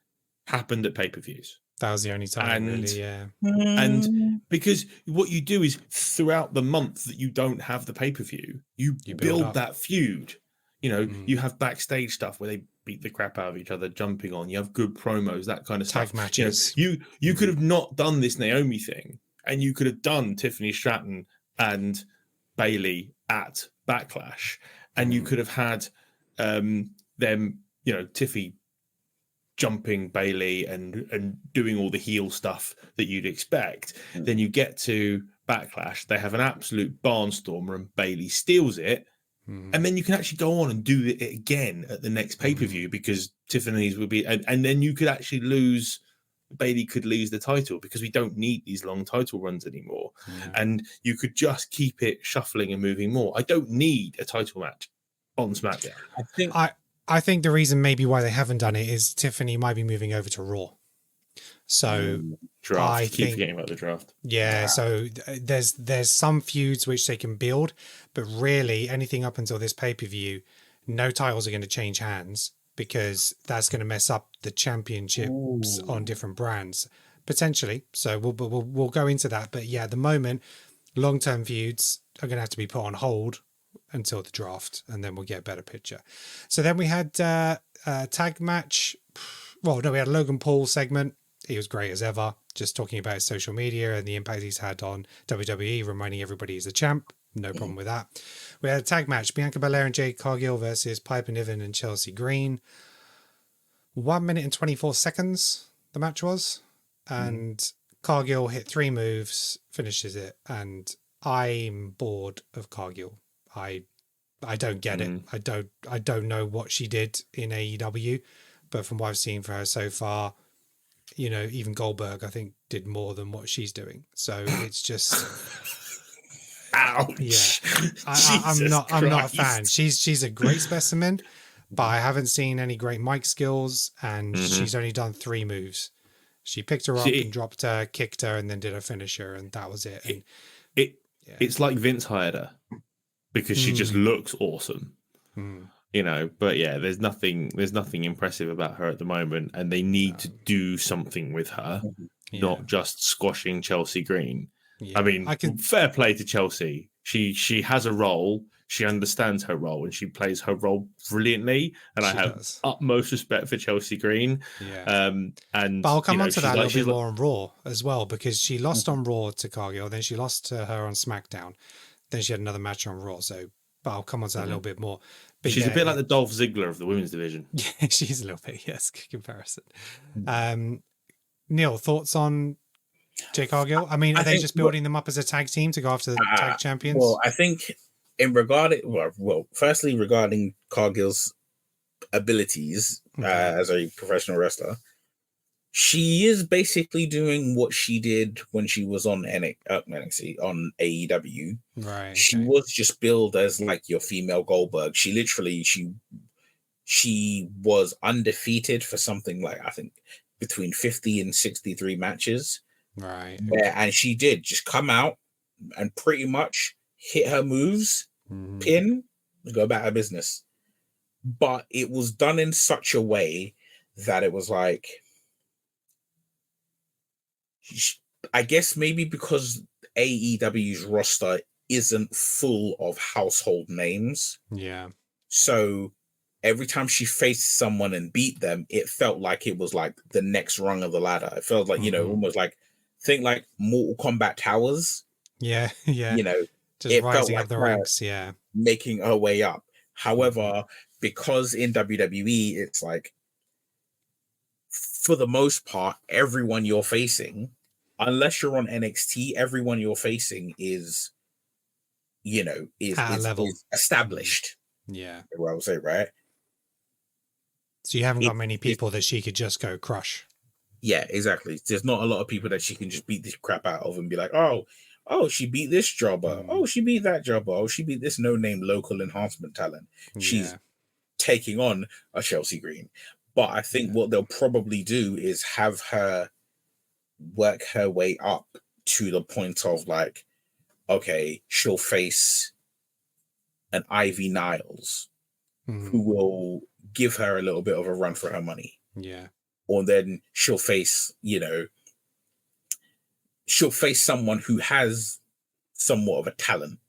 Speaker 4: happened at pay-per-views.
Speaker 1: That was the only time, really,
Speaker 4: And because what you do is throughout the month that you don't have the pay-per-view, you build that feud. You know, you have backstage stuff where they beat the crap out of each other, jumping on. You have good promos, that kind of
Speaker 1: tag
Speaker 4: stuff.
Speaker 1: matches.
Speaker 4: You could have not done this Naomi thing, and you could have done Tiffany Stratton and Bailey at Backlash, and you could have had them, you know, Tiffy jumping Bailey and doing all the heel stuff that you'd expect. Then you get to Backlash, they have an absolute barnstormer, and Bailey steals it. And then you can actually go on and do it again at the next pay-per-view because Tiffany's will be, and then you could actually lose, Bailey could lose the title because we don't need these long title runs anymore. And you could just keep it shuffling and moving more. I don't need a title match on SmackDown.
Speaker 1: I think the reason maybe why they haven't done it is Tiffany might be moving over to Raw. So
Speaker 4: draft.
Speaker 1: I
Speaker 4: keep
Speaker 1: think,
Speaker 4: forgetting about the draft.
Speaker 1: Yeah, so there's some feuds which they can build, but really anything up until this pay-per-view, no titles are going to change hands because that's going to mess up the championships on different brands potentially. So we'll go into that, but yeah, at the moment, long-term feuds are going to have to be put on hold until the draft, and then we'll get a better picture. So then we had a tag match. Well, no, we had a Logan Paul segment. He was great as ever, just talking about his social media and the impact he's had on WWE, reminding everybody he's a champ. No problem with that. We had a tag match, Bianca Belair and Jade Cargill versus Piper Niven and Chelsea Green. 1 minute and 24 seconds, the match was. And Cargill hit 3 moves, finishes it. And I'm bored of Cargill. I don't get it. I don't know what she did in AEW, but from what I've seen for her so far, you know, even Goldberg, I think, did more than what she's doing. So it's just,
Speaker 3: ouch.
Speaker 1: Yeah, I'm not a fan. She's a great specimen, but I haven't seen any great mic skills, and she's only done 3 moves. She picked her up and dropped her, kicked her, and then did a finisher, and that was it. And
Speaker 4: it's like Vince hired her because she just looks awesome. You know, but yeah, there's nothing impressive about her at the moment, and they need to do something with her, not just squashing Chelsea Green. I mean, fair play to Chelsea. She has a role. She understands her role and she plays her role brilliantly. And I have utmost respect for Chelsea Green.
Speaker 1: Yeah. But I'll come on to that a little bit more on Raw as well, because she lost on Raw to Cargill, then she lost to her on SmackDown, then she had another match on Raw. So, but I'll come on to that a little bit more. But
Speaker 4: she's a bit like the Dolph Ziggler of the women's division.
Speaker 1: Yeah, she's a little bit. Yes, good comparison. Neil, thoughts on Jade Cargill? I mean, are they just building them up as a tag team to go after the tag champions?
Speaker 3: Well, I think firstly, regarding Cargill's abilities as a professional wrestler, she is basically doing what she did when she was on NXT, on AEW.
Speaker 1: Right.
Speaker 3: She was just billed as like your female Goldberg. She literally, she was undefeated for something like, I think, between 50 and 63 matches.
Speaker 1: Right.
Speaker 3: And she did just come out and pretty much hit her moves, pin, go about her business. But it was done in such a way that it was like, I guess maybe because AEW's roster isn't full of household names.
Speaker 1: Yeah.
Speaker 3: So every time she faced someone and beat them, it felt like it was like the next rung of the ladder. It felt like, almost like, think like Mortal Kombat Towers.
Speaker 1: Yeah. Yeah. Just
Speaker 3: it
Speaker 1: rising
Speaker 3: felt
Speaker 1: up the ranks. Yeah.
Speaker 3: Making her way up. However, because in WWE, it's like, for the most part, everyone you're facing, unless you're on NXT, everyone you're facing is established.
Speaker 1: Yeah.
Speaker 3: I would say, right?
Speaker 1: So you haven't got many people that she could just go crush.
Speaker 3: Yeah, exactly. There's not a lot of people that she can just beat the crap out of and be like, oh, she beat this jobber. Oh, she beat that jobber. Oh, she beat this no-name local enhancement talent. She's taking on a Chelsea Green. But I think what they'll probably do is have her work her way up to the point of like, okay, she'll face an Ivy Niles who will give her a little bit of a run for her money.
Speaker 1: Yeah.
Speaker 3: Or then she'll face someone who has somewhat of a talent.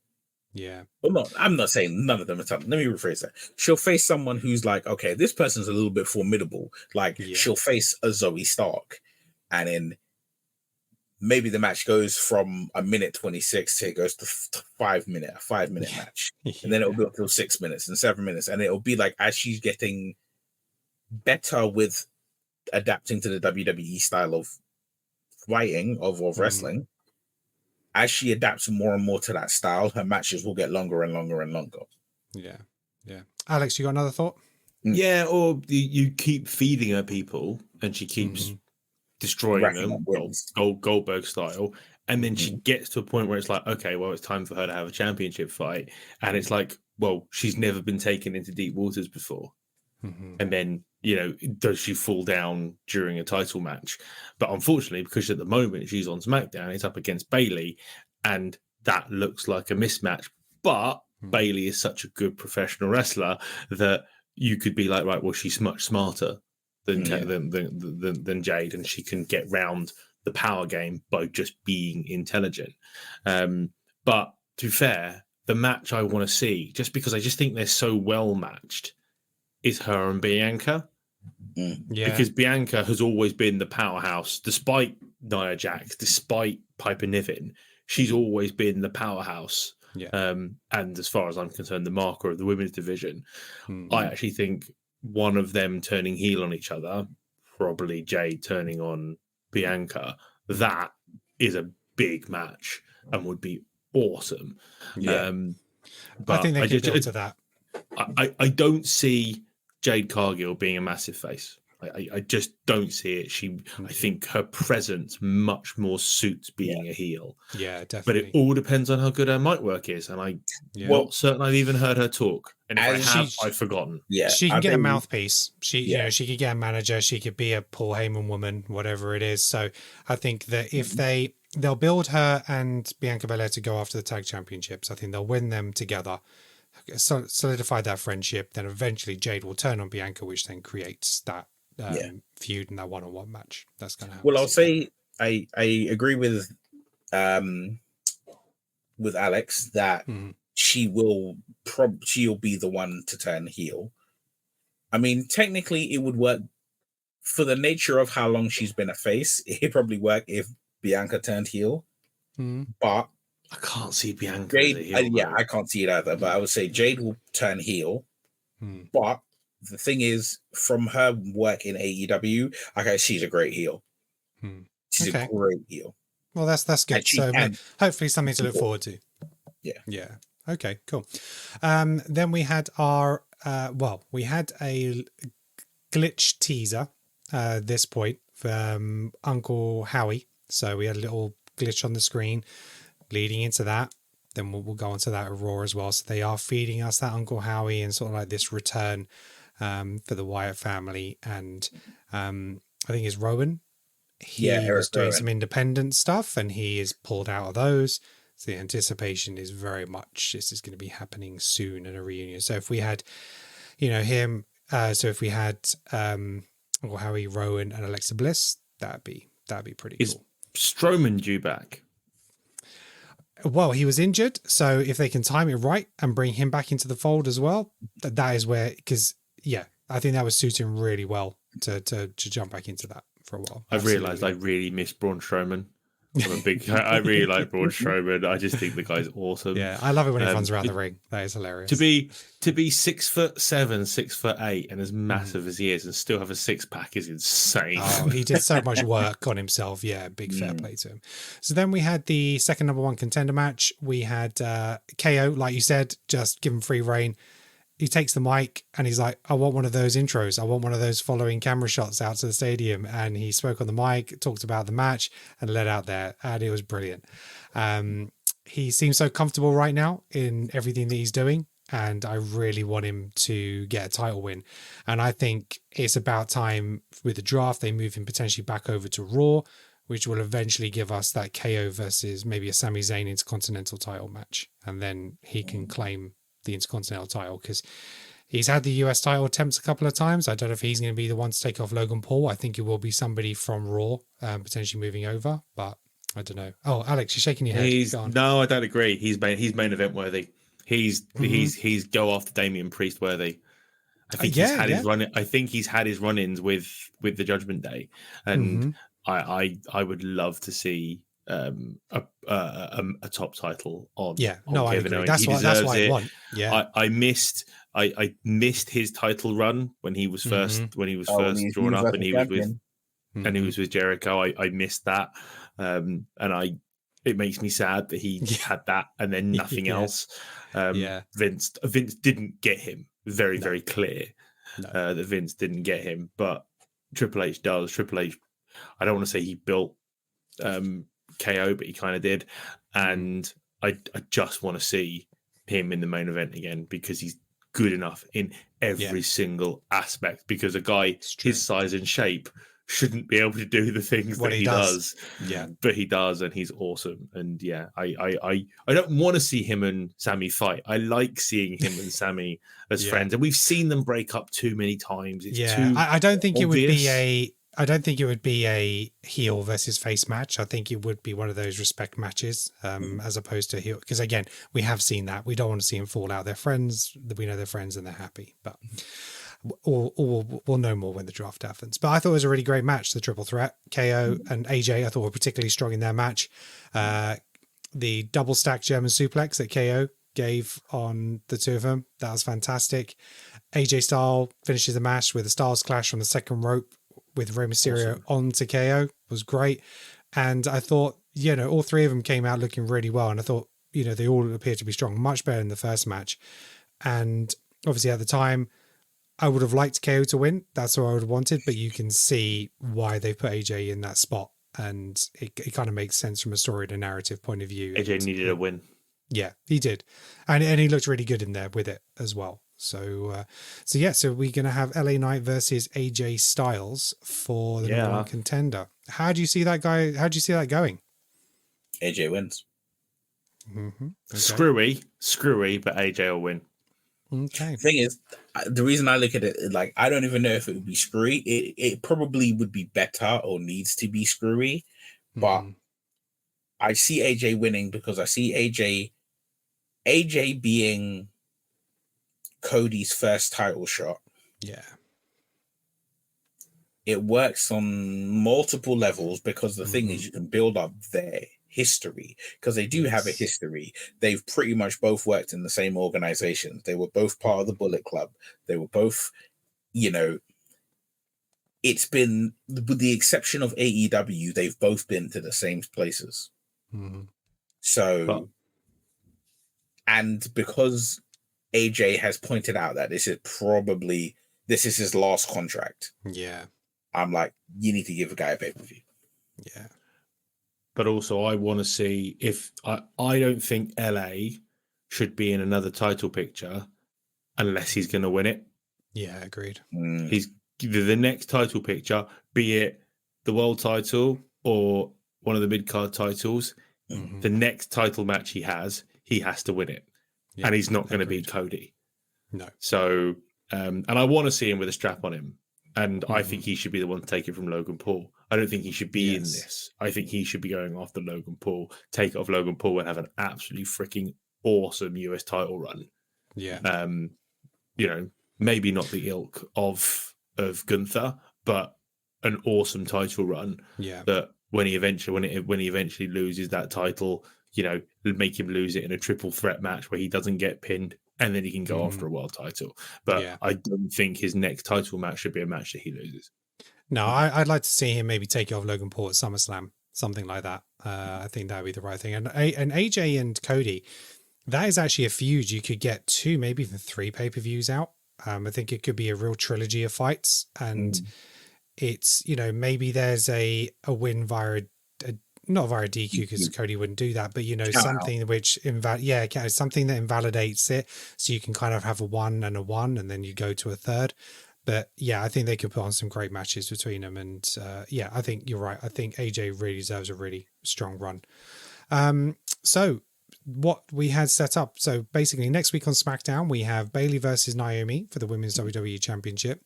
Speaker 1: Yeah.
Speaker 3: Well, I'm not saying none of them are talent. Let me rephrase that. She'll face someone who's like, okay, this person's a little bit formidable. Like she'll face a Zoe Stark, and then maybe the match goes from a minute 26 to it goes to 5 minute match. And then it'll go up to 6 minutes and 7 minutes. And it'll be like, as she's getting better with adapting to the WWE style of fighting, of wrestling, as she adapts more and more to that style, her matches will get longer and longer and longer.
Speaker 1: Yeah. Yeah. Alex, you got another thought?
Speaker 4: Yeah, or you keep feeding her people and she keeps destroying them, Goldberg style, and then she gets to a point where it's like, okay, well, it's time for her to have a championship fight, and it's like, well, she's never been taken into deep waters before, and then does she fall down during a title match? But unfortunately, because at the moment she's on SmackDown, it's up against Bayley, and that looks like a mismatch. But Bayley is such a good professional wrestler that you could be like, right, well, she's much smarter than Jade, and she can get round the power game by just being intelligent. But to be fair, the match I want to see, just because I just think they're so well matched, is her and Bianca.
Speaker 1: Yeah.
Speaker 4: Because Bianca has always been the powerhouse, despite Nia Jax, despite Piper Niven. She's always been the powerhouse.
Speaker 1: Yeah.
Speaker 4: And as far as I'm concerned, the marker of the women's division. I actually think one of them turning heel on each other, probably Jade turning on Bianca, that is a big match and would be awesome.
Speaker 1: Yeah.
Speaker 4: But
Speaker 1: I think they can build to that.
Speaker 4: I don't see Jade Cargill being a massive face. I just don't see it. I think her presence much more suits being a heel.
Speaker 1: Yeah, definitely.
Speaker 4: But it all depends on how good her mic work is. And I'm not certain I've even heard her talk. And if I have, I've forgotten.
Speaker 3: Yeah,
Speaker 1: she can get a mouthpiece. She could get a manager. She could be a Paul Heyman woman, whatever it is. So I think that if they'll build her and Bianca Belair to go after the tag championships, I think they'll win them together, solidify that friendship. Then eventually Jade will turn on Bianca, which then creates that feud and that one-on-one match. That's going to happen.
Speaker 3: Well, I'll say I agree with with Alex that she'll be the one to turn heel. I mean, technically, it would work for the nature of how long she's been a face. It'd probably work if Bianca turned heel, but
Speaker 4: I can't see Bianca as a heel.
Speaker 3: Yeah, I can't see it either. But I would say Jade will turn heel. But the thing is, from her work in AEW, okay, she's a great heel. She's a great heel.
Speaker 1: Well, that's good. So hopefully something to look forward to. Yeah. Okay, cool. Then we had our we had a glitch teaser this point from Uncle Howie. So we had a little glitch on the screen leading into that. Then we'll go on to that at Raw as well. So they are feeding us that Uncle Howie and sort of like this return for the Wyatt family. And I think it's Rowan. He was doing some independent stuff and he is pulled out of those. So the anticipation is very much this is going to be happening soon in a reunion. So if we had, him, if we had Uncle Howie, Rowan, and Alexa Bliss, that'd be pretty cool. Is
Speaker 4: Strowman due back?
Speaker 1: Well, he was injured, so if they can time it right and bring him back into the fold as well, that is where, because I think that would suit him really well to jump back into that for a while.
Speaker 4: I've realised I really miss Braun Strowman. I really like Braun Strowman. I just think the guy's awesome.
Speaker 1: Yeah, I love it when he runs around the ring. That is hilarious.
Speaker 4: To be 6'7", 6'8", and as massive as he is, and still have a 6-pack is insane.
Speaker 1: Oh, he did so much work on himself. Yeah, big fair play to him. So then we had the second number one contender match. We had KO, like you said, just give him free reign. He takes the mic and he's like, I want one of those intros. I want one of those following camera shots out to the stadium. And he spoke on the mic, talked about the match and led out there. And it was brilliant. He seems so comfortable right now in everything that he's doing. And I really want him to get a title win. And I think it's about time with the draft, they move him potentially back over to Raw, which will eventually give us that KO versus maybe a Sami Zayn Intercontinental title match. And then he can claim the Intercontinental title because he's had the US title attempts a couple of times. I don't know if he's going to be the one to take off Logan Paul. I think it will be somebody from Raw potentially moving over, but I don't know. Oh, Alex, you're shaking your head.
Speaker 4: No, I don't agree. He's main event worthy. He's go after Damian Priest worthy. I think he's had his run. I think he's had his run-ins with the Judgment Day, and I would love to see a top title on.
Speaker 1: I agree. That's what I want. Yeah,
Speaker 4: I missed his title run when he was first drawn up, and he was with Jericho. I missed that, and it makes me sad that he had that and then nothing else. Vince didn't get him. Very clear that Vince didn't get him, but Triple H does. Triple H, I don't want to say he built KO, but he kind of did, and I just want to see him in the main event again because he's good enough in every single aspect. Because a guy his size and shape shouldn't be able to do the things that he does. Yeah, but he does, and he's awesome. And I don't want to see him and Sammy fight. I like seeing him and Sammy as friends, and we've seen them break up too many times. It's too
Speaker 1: I don't think
Speaker 4: obvious.
Speaker 1: it would be a heel versus face match. I think it would be one of those respect matches, as opposed to heel. Because again, we have seen that. We don't want to see them fall out. They're friends. We know they're friends and they're happy. But we'll know more when the draft happens. But I thought it was a really great match. The triple threat, KO and AJ, I thought were particularly strong in their match. The double stack German suplex that KO gave on the two of them, that was fantastic. AJ Styles finishes the match with a Styles clash from the second rope with Rey Mysterio onto KO. Was great. And I thought, all three of them came out looking really well. And I thought, they all appeared to be strong, much better in the first match. And obviously at the time, I would have liked KO to win. That's what I would have wanted. But you can see why they put AJ in that spot. And it kind of makes sense from a story and a narrative point of view.
Speaker 4: AJ needed a win.
Speaker 1: Yeah, he did. And he looked really good in there with it as well. So we're going to have LA Knight versus AJ Styles for the number one contender. How do you see that guy? How do you see that going?
Speaker 3: AJ wins.
Speaker 1: Mm-hmm.
Speaker 4: Okay. Screwy, but AJ will win.
Speaker 1: Okay.
Speaker 3: The thing is, the reason I look at it, like, I don't even know if it would be screwy. It probably would be better or needs to be screwy, but I see AJ winning because I see AJ being Cody's first title shot.
Speaker 1: Yeah.
Speaker 3: It works on multiple levels because the thing is you can build up their history because they do have a history. They've pretty much both worked in the same organizations. They were both part of the Bullet Club. They were both, it's been, with the exception of AEW, they've both been to the same places. So, and because AJ has pointed out that this is his last contract.
Speaker 1: Yeah.
Speaker 3: I'm like, you need to give a guy a pay-per-view.
Speaker 1: Yeah.
Speaker 4: But also, I want to see if I don't think LA should be in another title picture unless he's going to win it.
Speaker 1: Yeah, agreed.
Speaker 4: He's the next title picture, be it the world title or one of the mid-card titles. The next title match he has to win it. Yeah, and he's not going to beat Cody.
Speaker 1: No.
Speaker 4: So, and I want to see him with a strap on him. And I think he should be the one to take it from Logan Paul. I don't think he should be in this. I think he should be going after Logan Paul, take it off Logan Paul, and have an absolutely freaking awesome US title run.
Speaker 1: Yeah.
Speaker 4: Maybe not the ilk of Gunther, but an awesome title run.
Speaker 1: Yeah.
Speaker 4: That when he eventually loses that title, make him lose it in a triple threat match where he doesn't get pinned. And then he can go after a world title. But I don't think his next title match should be a match that he loses.
Speaker 1: No, I'd like to see him maybe take it off Logan Paul at SummerSlam, something like that. I think that would be the right thing. And AJ and Cody, that is actually a feud you could get 2, maybe even 3 pay-per-views out. I think it could be a real trilogy of fights. And it's, maybe there's a win via not via DQ because Cody wouldn't do that, but something which something that invalidates it, so you can kind of have a 1 and a 1, and then you go to a third. But yeah, I think they could put on some great matches between them, and I think you're right. I think AJ really deserves a really strong run. So what we had set up. So basically, next week on SmackDown, we have Bayley versus Naomi for the Women's WWE Championship.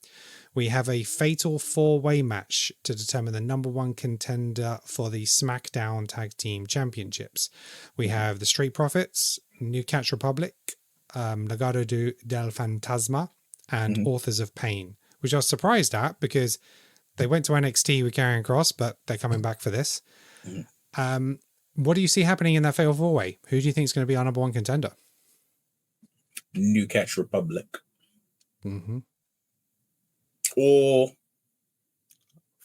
Speaker 1: We have a fatal 4-way match to determine the number 1 contender for the SmackDown Tag Team Championships. We have the Street Profits, New Catch Republic, Legado del Fantasma, and Authors of Pain, which I was surprised at because they went to NXT with Karrion Kross, but they're coming back for this. What do you see happening in that fatal 4-way? Who do you think is going to be our number 1 contender?
Speaker 3: New Catch Republic. Or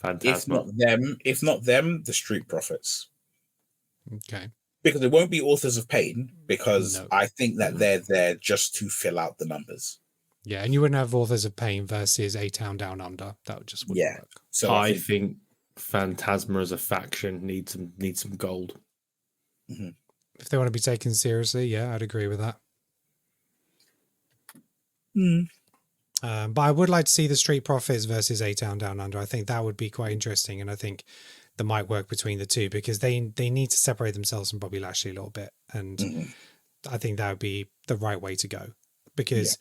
Speaker 4: Fantasma.
Speaker 3: if not them, the Street Profits.
Speaker 1: Okay.
Speaker 3: Because it won't be Authors of Pain, because I think that they're there just to fill out the numbers.
Speaker 1: Yeah, and you wouldn't have Authors of Pain versus A-Town Down Under. That would just wouldn't work.
Speaker 3: So
Speaker 4: I think Phantasma as a faction needs some gold.
Speaker 1: If they want to be taken seriously, yeah, I'd agree with that. But I would like to see the Street Profits versus A-Town Down Under. I think that would be quite interesting, and I think that might work between the two because they need to separate themselves from Bobby Lashley a little bit, and I think that would be the right way to go because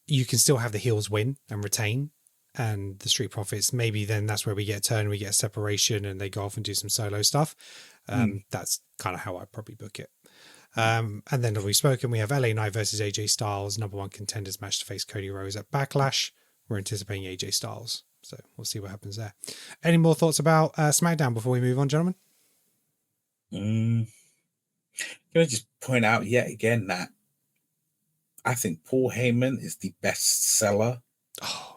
Speaker 1: you can still have the heels win and retain, and the Street Profits, maybe then that's where we get a turn, we get a separation, and they go off and do some solo stuff. That's kind of how I'd probably book it. And then as we've spoken, we have LA Knight versus AJ Styles, number 1 contenders match to face Cody Rhodes at Backlash. We're anticipating AJ Styles, so we'll see what happens there. Any more thoughts about SmackDown before we move on, gentlemen?
Speaker 3: Can I just point out yet again that I think Paul Heyman is the best seller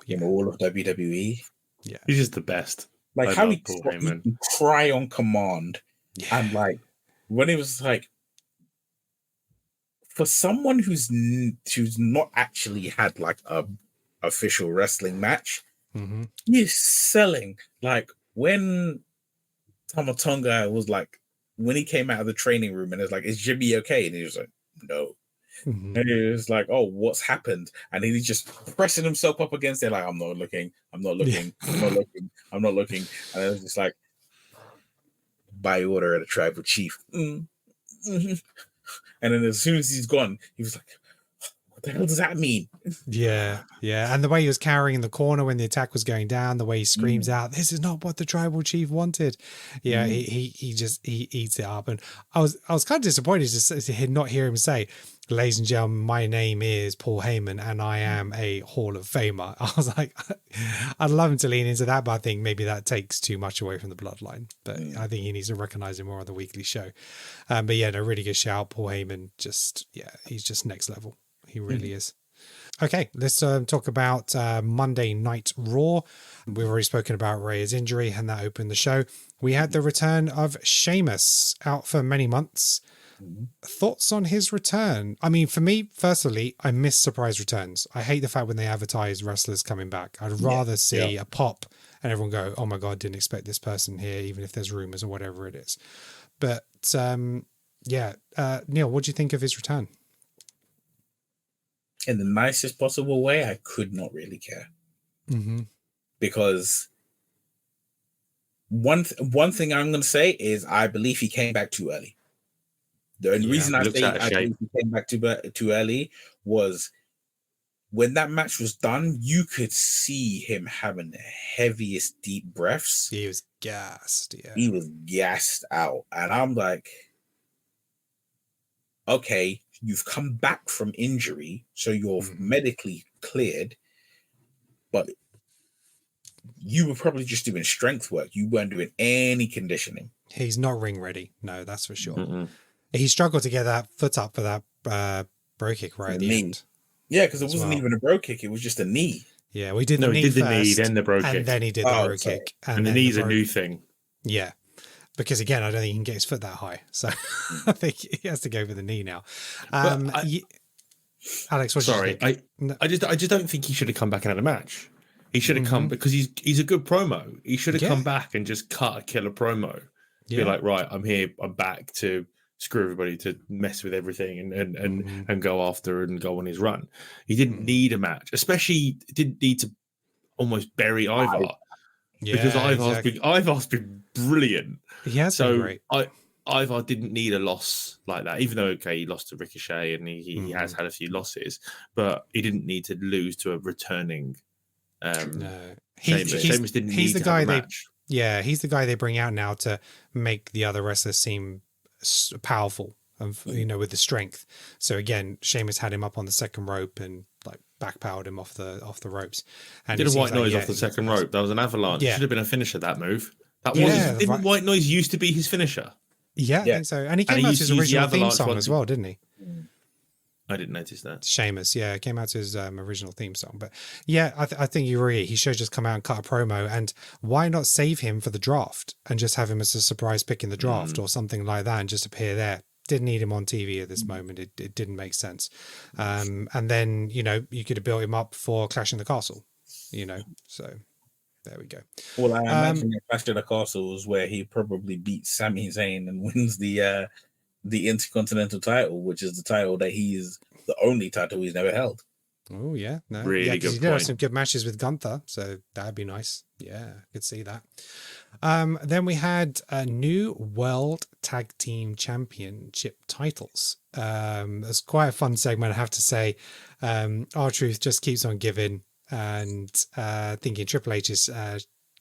Speaker 3: in all of WWE.
Speaker 1: Yeah,
Speaker 4: he's just the best.
Speaker 3: Like how he can cry on command, and like when he was like, for someone who's not actually had like a official wrestling match, he's selling. Like when Tama Tonga was like, when he came out of the training room and it was like, is Jimmy okay? And he was like, no. And he was like, oh, what's happened? And he's just pressing himself up against it, like, I'm not looking. And it was just like, by order of the tribal chief. And then as soon as he's gone, he was like, the hell does that mean?
Speaker 1: Yeah. And the way he was carrying in the corner when the attack was going down, the way he screams out, "This is not what the tribal chief wanted." Yeah, he eats it up. And I was kind of disappointed to not hear him say, "Ladies and gentlemen, my name is Paul Heyman and I am a Hall of Famer." I was like, I'd love him to lean into that, but I think maybe that takes too much away from the bloodline. But I think he needs to recognize it more on the weekly show. But yeah, no, really good shout. Paul Heyman, he's just next level. He really is. Okay, let's talk about Monday Night Raw. We've already spoken about Rhea's injury, and that opened the show. We had the return of Sheamus, out for many months. Thoughts on his return? I mean, for me, personally, I miss surprise returns. I hate the fact when they advertise wrestlers coming back. I'd rather see a pop and everyone go, "Oh my God, didn't expect this person here," even if there's rumors or whatever it is. But Neil, what do you think of his return?
Speaker 3: In the nicest possible way, I could not really care. Because one thing I'm going to say is I believe he came back too early. The only reason I say I believe he came back too early was when that match was done, you could see him having the heaviest deep breaths.
Speaker 1: He was gassed. Yeah,
Speaker 3: he was gassed out, and I'm like, okay, you've come back from injury, so you're medically cleared, but you were probably just doing strength work. You weren't doing any conditioning.
Speaker 1: He's not ring ready. No, that's for sure. He struggled to get that foot up for that bro kick right at the end.
Speaker 3: Yeah, because it wasn't even a bro kick. It was just a knee.
Speaker 1: Yeah, we did the knee
Speaker 4: he did
Speaker 1: first,
Speaker 4: the knee, then the bro kick.
Speaker 1: And then he did the bro kick.
Speaker 4: And the knee's a new thing.
Speaker 1: Yeah. Because again, I don't think he can get his foot that high. So I think he has to go for the knee now. Alex, what
Speaker 4: sorry, I just don't think he should have come back and had a match. He should have come because he's a good promo. He should have come back and just cut a killer promo. Be like, right, I'm here, I'm back to screw everybody, to mess with everything and go after and go on his run. He didn't need a match, especially didn't need to almost bury Ivar. Because Ivar's been brilliant.
Speaker 1: He has been great.
Speaker 4: Ivar didn't need a loss like that, even though he lost to Ricochet and he has had a few losses, but he didn't need to lose to a returning.
Speaker 1: No,
Speaker 4: Sheamus didn't need
Speaker 1: he's the
Speaker 4: to
Speaker 1: guy
Speaker 4: have a match.
Speaker 1: He's the guy they bring out now to make the other wrestlers seem powerful, with the strength. So again, Sheamus had him up on the second rope and like backpowered him off the ropes. And
Speaker 4: did a white noise off the second rope. That was an avalanche. Should have been a finisher, that move. Didn't white noise used to be his finisher?
Speaker 1: Yeah, I think so. And he came out to his original theme song as well, didn't he?
Speaker 4: I didn't notice that.
Speaker 1: Sheamus, it came out to his original theme song. But yeah, I think you're right. He should just come out and cut a promo. And why not save him for the draft and just have him as a surprise pick in the draft or something like that and just appear there? Didn't need him on TV at this moment. It didn't make sense. And then, you could have built him up for Clash in the Castle, so there we go.
Speaker 3: Well, I imagine Clash in the Castle is where he probably beats Sami Zayn and wins the Intercontinental title, which is the title that he's the only title he's never held.
Speaker 1: Oh yeah, no,
Speaker 4: really good.
Speaker 1: He did have some good matches with Gunther, so that'd be nice. Yeah, I could see that. Then we had a new World Tag Team Championship titles. It's quite a fun segment, I have to say. R-Truth just keeps on giving and thinking Triple H is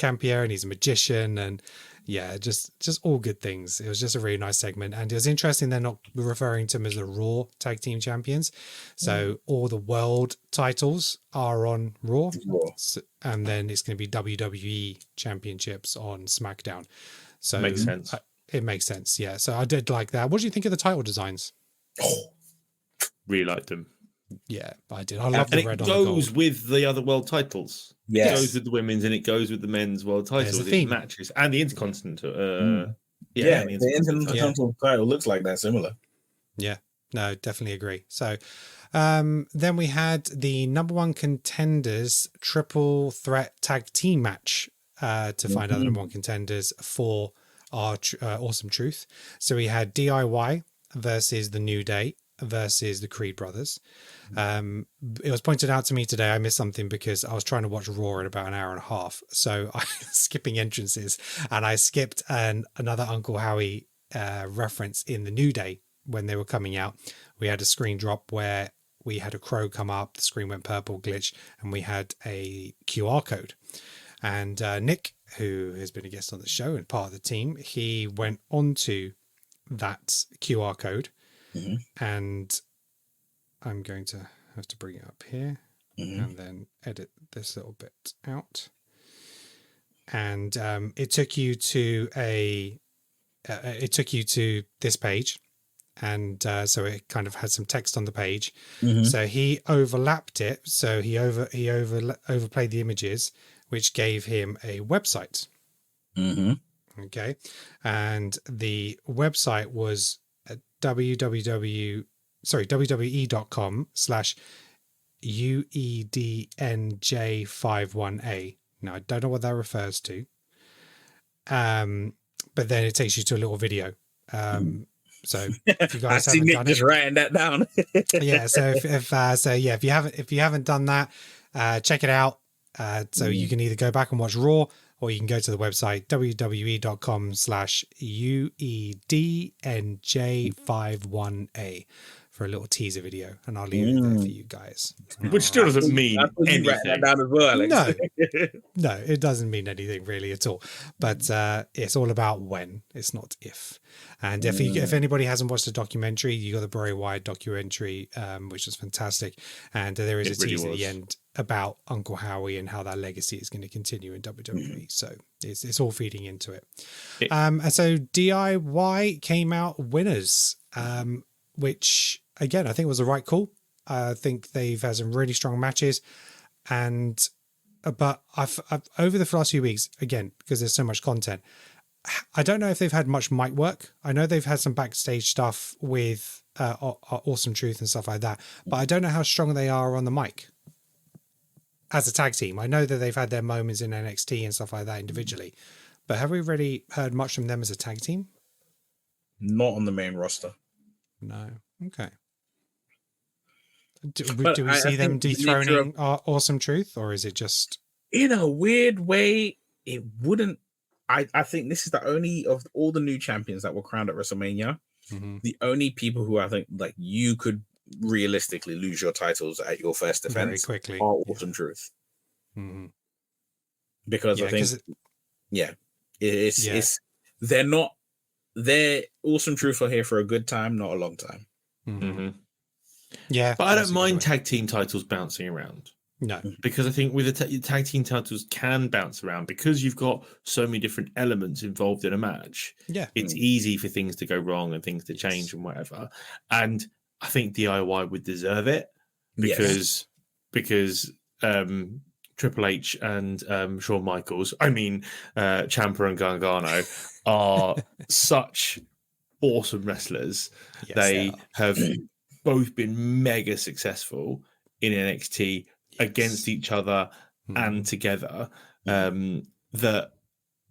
Speaker 1: campier and he's a magician and just all good things. It was just a really nice segment, and it was interesting they're not referring to them as the Raw Tag Team Champions. So all the world titles are on Raw. So, and then it's going to be WWE Championships on SmackDown. So
Speaker 4: makes sense.
Speaker 1: It makes sense, yeah. So I did like that. What do you think of the title designs?
Speaker 4: Really liked them.
Speaker 1: Yeah, I did. I love the red on the
Speaker 4: gold.
Speaker 1: gold.
Speaker 4: It goes with the other world titles.
Speaker 3: Yes.
Speaker 4: It goes with the women's and it goes with the men's world titles. It matches. And the Intercontinental. The
Speaker 3: Intercontinental title looks like that, similar.
Speaker 1: Yeah, no, definitely agree. So then we had the number one contenders triple threat tag team match to find out the number one contenders for our Awesome Truth. So we had DIY versus the New Day versus the Creed brothers. It was pointed out to me today I missed something because I was trying to watch Raw in about an hour and a half, so I was skipping entrances, and I skipped another Uncle Howie reference in the New Day when they were coming out. We had a screen drop where we had a crow come up, the screen went purple, glitch, and we had a QR code. And Nick, who has been a guest on the show and part of the team, he went onto that QR code, and I'm going to have to bring it up here and then edit this little bit out. And it took you to this page, and so it kind of had some text on the page. So he overlapped it, so he overplayed the images, which gave him a website. Okay, and the website was www.uednj51a. Now I don't know what that refers to, but then it takes you to a little video. So if you guys haven't done
Speaker 3: just
Speaker 1: it,
Speaker 3: writing that down.
Speaker 1: yeah. So if you haven't done that, check it out. So you can either go back and watch Raw, or you can go to the website www.com/uednj51a for a little teaser video, and I'll leave it there for you guys.
Speaker 4: Which still doesn't mean anything.
Speaker 3: Write that down as well, Alex.
Speaker 1: No, it doesn't mean anything really at all. But it's all about when, it's not if. And if anybody hasn't watched the documentary, you got the Bray Wyatt documentary, which was fantastic. And there is a tease at the end about Uncle Howie and how that legacy is going to continue in WWE. So it's all feeding into it. And so DIY came out winners, which again, I think was the right call. I think they've had some really strong matches, but I've over the last few weeks, again, because there's so much content, I don't know if they've had much mic work. I know they've had some backstage stuff with Awesome Truth and stuff like that, but I don't know how strong they are on the mic as a tag team. I know that they've had their moments in NXT and stuff like that individually, but have we really heard much from them as a tag team?
Speaker 3: Not on the main roster.
Speaker 1: No. Okay. Do we see them dethroning Awesome Truth, or is it just...
Speaker 3: In a weird way, it wouldn't... I think this is the only of all the new champions that were crowned at WrestleMania, the only people who I think like you could realistically lose your titles at your first defense
Speaker 1: very quickly
Speaker 3: are Awesome Truth. Because I think... It's they're Awesome Truth are here for a good time, not a long time.
Speaker 1: Yeah,
Speaker 4: but I don't mind tag team titles bouncing around.
Speaker 1: No,
Speaker 4: because I think with the tag team titles can bounce around because you've got so many different elements involved in a match.
Speaker 1: Yeah,
Speaker 4: it's easy for things to go wrong and things to change and whatever. And I think DIY would deserve it because Triple H and Shawn Michaels, Ciampa and Gargano are such awesome wrestlers. Yes, they have both been mega successful in NXT against each other and together, that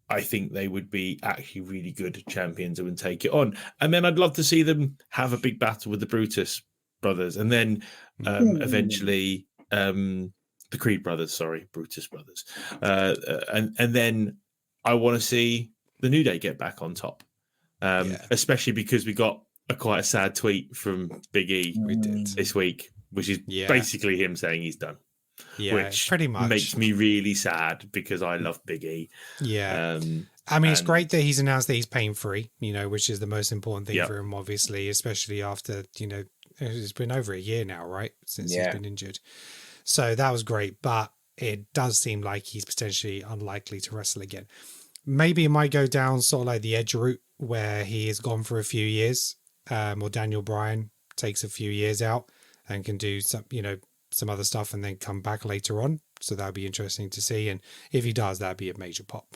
Speaker 4: I think they would be actually really good champions and would take it on. And then I'd love to see them have a big battle with the Brutus brothers, and then eventually the Creed brothers, Brutus brothers. And then I want to see the New Day get back on top, especially because we got quite a sad tweet from Big E this week, which is basically him saying he's done.
Speaker 1: Yeah,
Speaker 4: which
Speaker 1: pretty much
Speaker 4: makes me really sad because I love Big E.
Speaker 1: Yeah. It's great that he's announced that he's pain free, which is the most important thing for him, obviously, especially after, it's been over a year now, right? Since he's been injured. So that was great, but it does seem like he's potentially unlikely to wrestle again. Maybe it might go down sort of like the Edge route where he is gone for a few years, or Daniel Bryan takes a few years out and can do some other stuff and then come back later on. So that'd be interesting to see. And if he does, that'd be a major pop.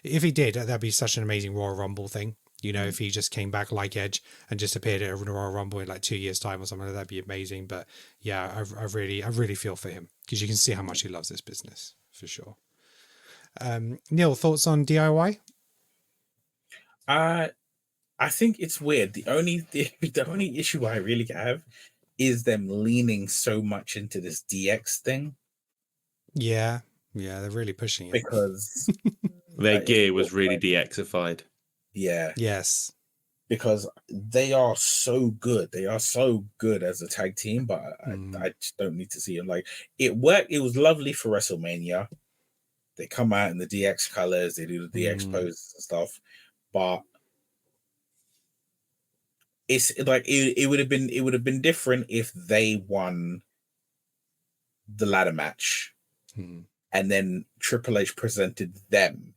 Speaker 1: If he did, that'd be such an amazing Royal Rumble thing. If he just came back like Edge and just appeared at a Royal Rumble in like 2 years' time or something, that'd be amazing. But yeah, I really feel for him because you can see how much he loves this business for sure. Neil, thoughts on DIY?
Speaker 3: I think it's weird. The only issue I really have is them leaning so much into this DX thing.
Speaker 1: Yeah, they're really pushing it
Speaker 3: because
Speaker 4: their gear was really DXified.
Speaker 3: Yeah.
Speaker 1: Yes.
Speaker 3: because they are so good. They are so good as a tag team, but I just don't need to see them. Like, it worked. It was lovely for WrestleMania. They come out in the DX colors. They do the DX poses and stuff, but it's like it would have been different if they won the ladder match, and then Triple H presented them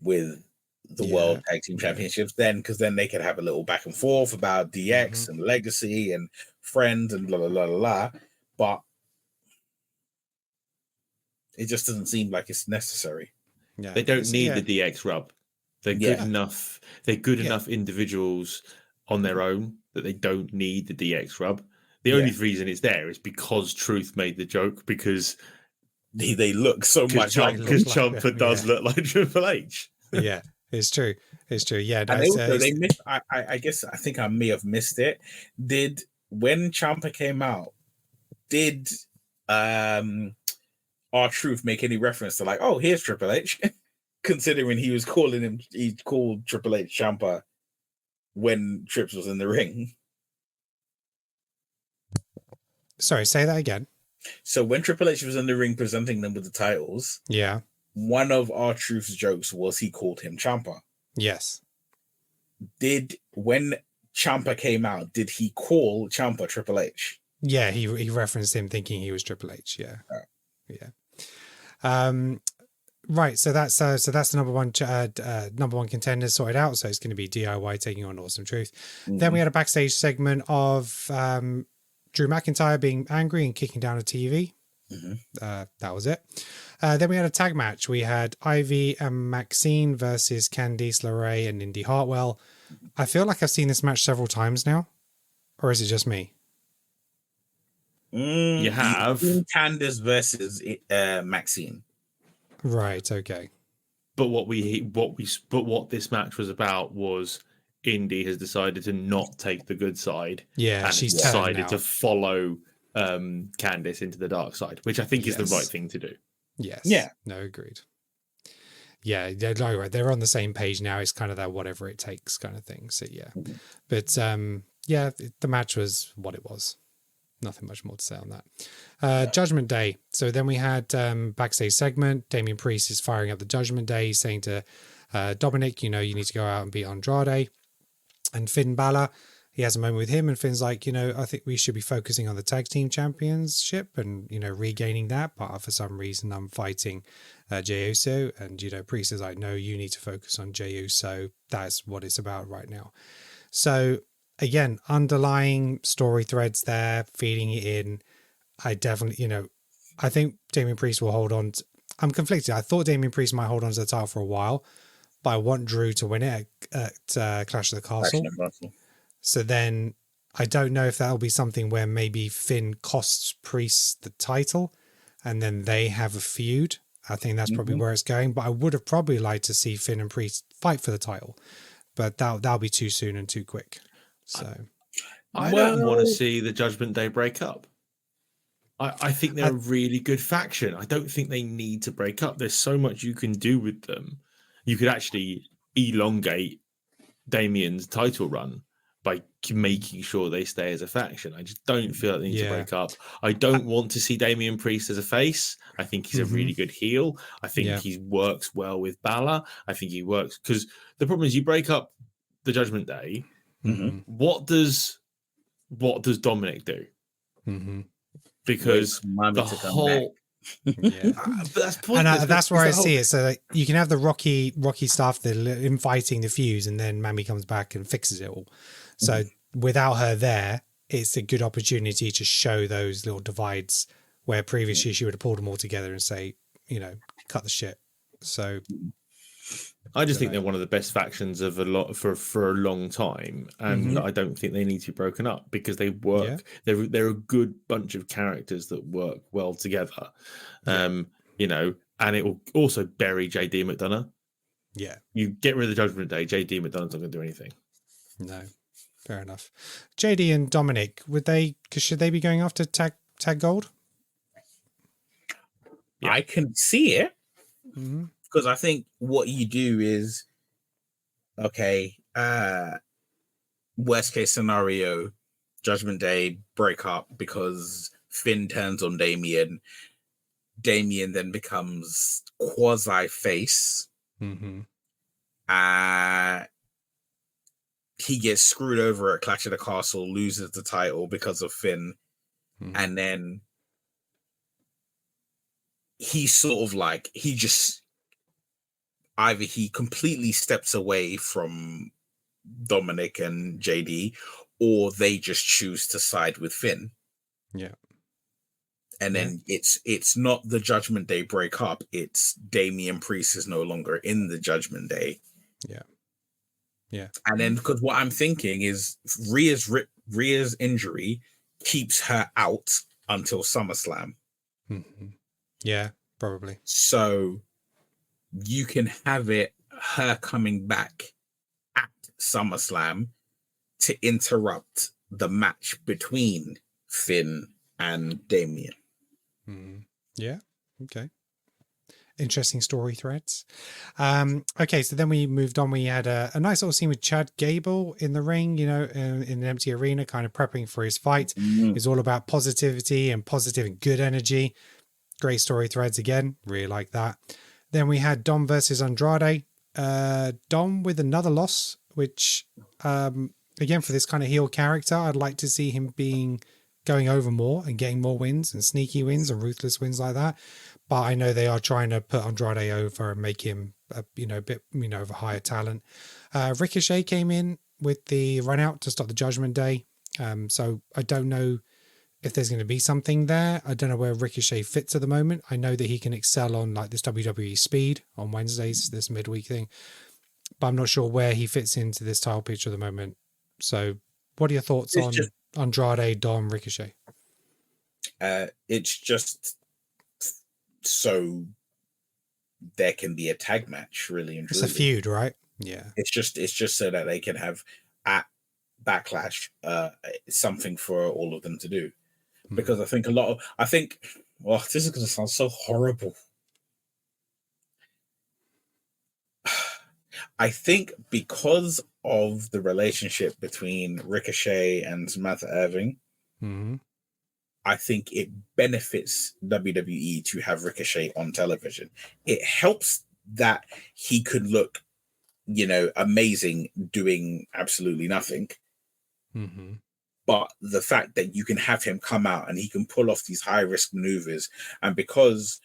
Speaker 3: with the World Tag Team Championships. Then, because then they could have a little back and forth about DX and legacy and friends and blah blah blah blah blah. But it just doesn't seem like it's necessary.
Speaker 4: Yeah, they don't need the DX rub. They're good enough. They're good enough individuals on their own that they don't need the DX rub. The only reason it's there is because Truth made the joke, because
Speaker 3: they look so much like,
Speaker 4: because Ciampa does look like Triple H.
Speaker 1: Yeah, it's true. It's true. Yeah,
Speaker 3: and they missed. I guess I think I may have missed it. Did when Ciampa came out? Did R-Truth make any reference to like, oh, here's Triple H? Considering he called Triple H Ciampa when Trips was in the ring.
Speaker 1: Sorry, say that again.
Speaker 3: So when Triple H was in the ring presenting them with the titles, one of R-Truth's jokes was he called him Ciampa.
Speaker 1: Yes.
Speaker 3: When Ciampa came out, did he call Ciampa Triple H?
Speaker 1: Yeah, he referenced him thinking he was Triple H. Yeah, yeah. Right, so that's the number one contender sorted out. So it's going to be DIY taking on Awesome Truth. Then we had a backstage segment of Drew McIntyre being angry and kicking down a TV. That was it. Then we had a tag match. We had Ivy and Maxine versus Candice LeRae and Indy Hartwell. I feel like I've seen this match several times now, or is it just me?
Speaker 4: You have
Speaker 3: Candice versus Maxine.
Speaker 1: Right. Okay.
Speaker 4: But what this match was about was Indy has decided to not take the good side.
Speaker 1: Yeah,
Speaker 4: and
Speaker 1: she's
Speaker 4: decided to follow Candice into the dark side, which I think is the right thing to do.
Speaker 1: Yes.
Speaker 3: Yeah.
Speaker 1: No, agreed. Yeah, they're right. They're on the same page now. It's kind of that whatever it takes kind of thing. So yeah, but the match was what it was. Nothing much more to say on that. Judgment Day. So then we had backstage segment. Damian Priest is firing up the Judgment Day, saying to Dominic, you need to go out and beat Andrade. And Finn Balor, he has a moment with him, and Finn's like, I think we should be focusing on the tag team championship and, regaining that. But for some reason, I'm fighting Jey Uso. And, Priest is like, no, you need to focus on Jey Uso. That's what it's about right now. So, again, underlying story threads there, feeding it in. I definitely, I think Damian Priest will hold on. I'm conflicted. I thought Damian Priest might hold on to the title for a while, but I want Drew to win it at Clash of the Castle. So then I don't know if that'll be something where maybe Finn costs Priest the title and then they have a feud. I think that's probably where it's going, but I would have probably liked to see Finn and Priest fight for the title, but that'll be too soon and too quick. So
Speaker 4: I don't want to see the Judgment Day break up. I think they're a really good faction. I don't think they need to break up. There's so much you can do with them. You could actually elongate Damian's title run by making sure they stay as a faction. I just don't feel like they need to break up. I don't want to see Damian Priest as a face. I think he's a really good heel. I think he works well with Balor. I think he works because the problem is you break up the Judgment Day. What does Dominic do? Because the whole
Speaker 1: but that's pointless. And that's where I see it. So like, you can have the Rocky stuff, the inviting the fuse, and then Mammy comes back and fixes it all. So without her there, it's a good opportunity to show those little divides where previously she would have pulled them all together and say, cut the shit. So
Speaker 4: I just think they're one of the best factions of for a long time, and I don't think they need to be broken up because they work. Yeah. They're a good bunch of characters that work well together, and it will also bury JD McDonough.
Speaker 1: Yeah,
Speaker 4: you get rid of the Judgment Day, JD McDonough's not going to do anything.
Speaker 1: No, fair enough. JD and Dominic, should they be going after tag gold?
Speaker 3: Yeah. I can see it. Because I think what you do is, okay, worst case scenario, Judgment Day break up because Finn turns on Damien. Damien then becomes quasi face.
Speaker 1: Mm-hmm.
Speaker 3: He gets screwed over at Clash of the Castle, loses the title because of Finn, and then he's sort of like he completely steps away from Dominic and JD, or they just choose to side with Finn.
Speaker 1: Yeah.
Speaker 3: And then it's not the Judgment Day break up, it's Damian Priest is no longer in the Judgment Day.
Speaker 1: Yeah. Yeah.
Speaker 3: And then because what I'm thinking is Rhea's injury keeps her out until SummerSlam.
Speaker 1: Mm-hmm. Yeah, probably.
Speaker 3: So you can have her coming back at SummerSlam to interrupt the match between Finn and Damien.
Speaker 1: Mm-hmm. Yeah. Okay. Interesting story threads. Okay, so then we moved on. We had a nice little scene with Chad Gable in the ring, in an empty arena, kind of prepping for his fight. It's all about positivity and positive and good energy. Great story threads again. Really like that. Then we had Dom versus Andrade. Dom with another loss, which, again, for this kind of heel character, I'd like to see him going over more and getting more wins and sneaky wins and ruthless wins like that. But I know they are trying to put Andrade over and make him a bit of a higher talent. Ricochet came in with the run out to stop the Judgment Day. So I don't know if there's going to be something there. I don't know where Ricochet fits at the moment. I know that he can excel on like this WWE speed on Wednesdays, this midweek thing, but I'm not sure where he fits into this title picture at the moment. So what are your thoughts on Andrade, Dom, Ricochet?
Speaker 3: It's just so there can be a tag match, really and truly.
Speaker 1: It's a feud, right? Yeah.
Speaker 3: It's just so that they can have at Backlash something for all of them to do. Because I think this is going to sound so horrible. I think because of the relationship between Ricochet and Samantha Irving, I think it benefits WWE to have Ricochet on television. It helps that he could look, amazing doing absolutely nothing. But the fact that you can have him come out and he can pull off these high-risk maneuvers, and because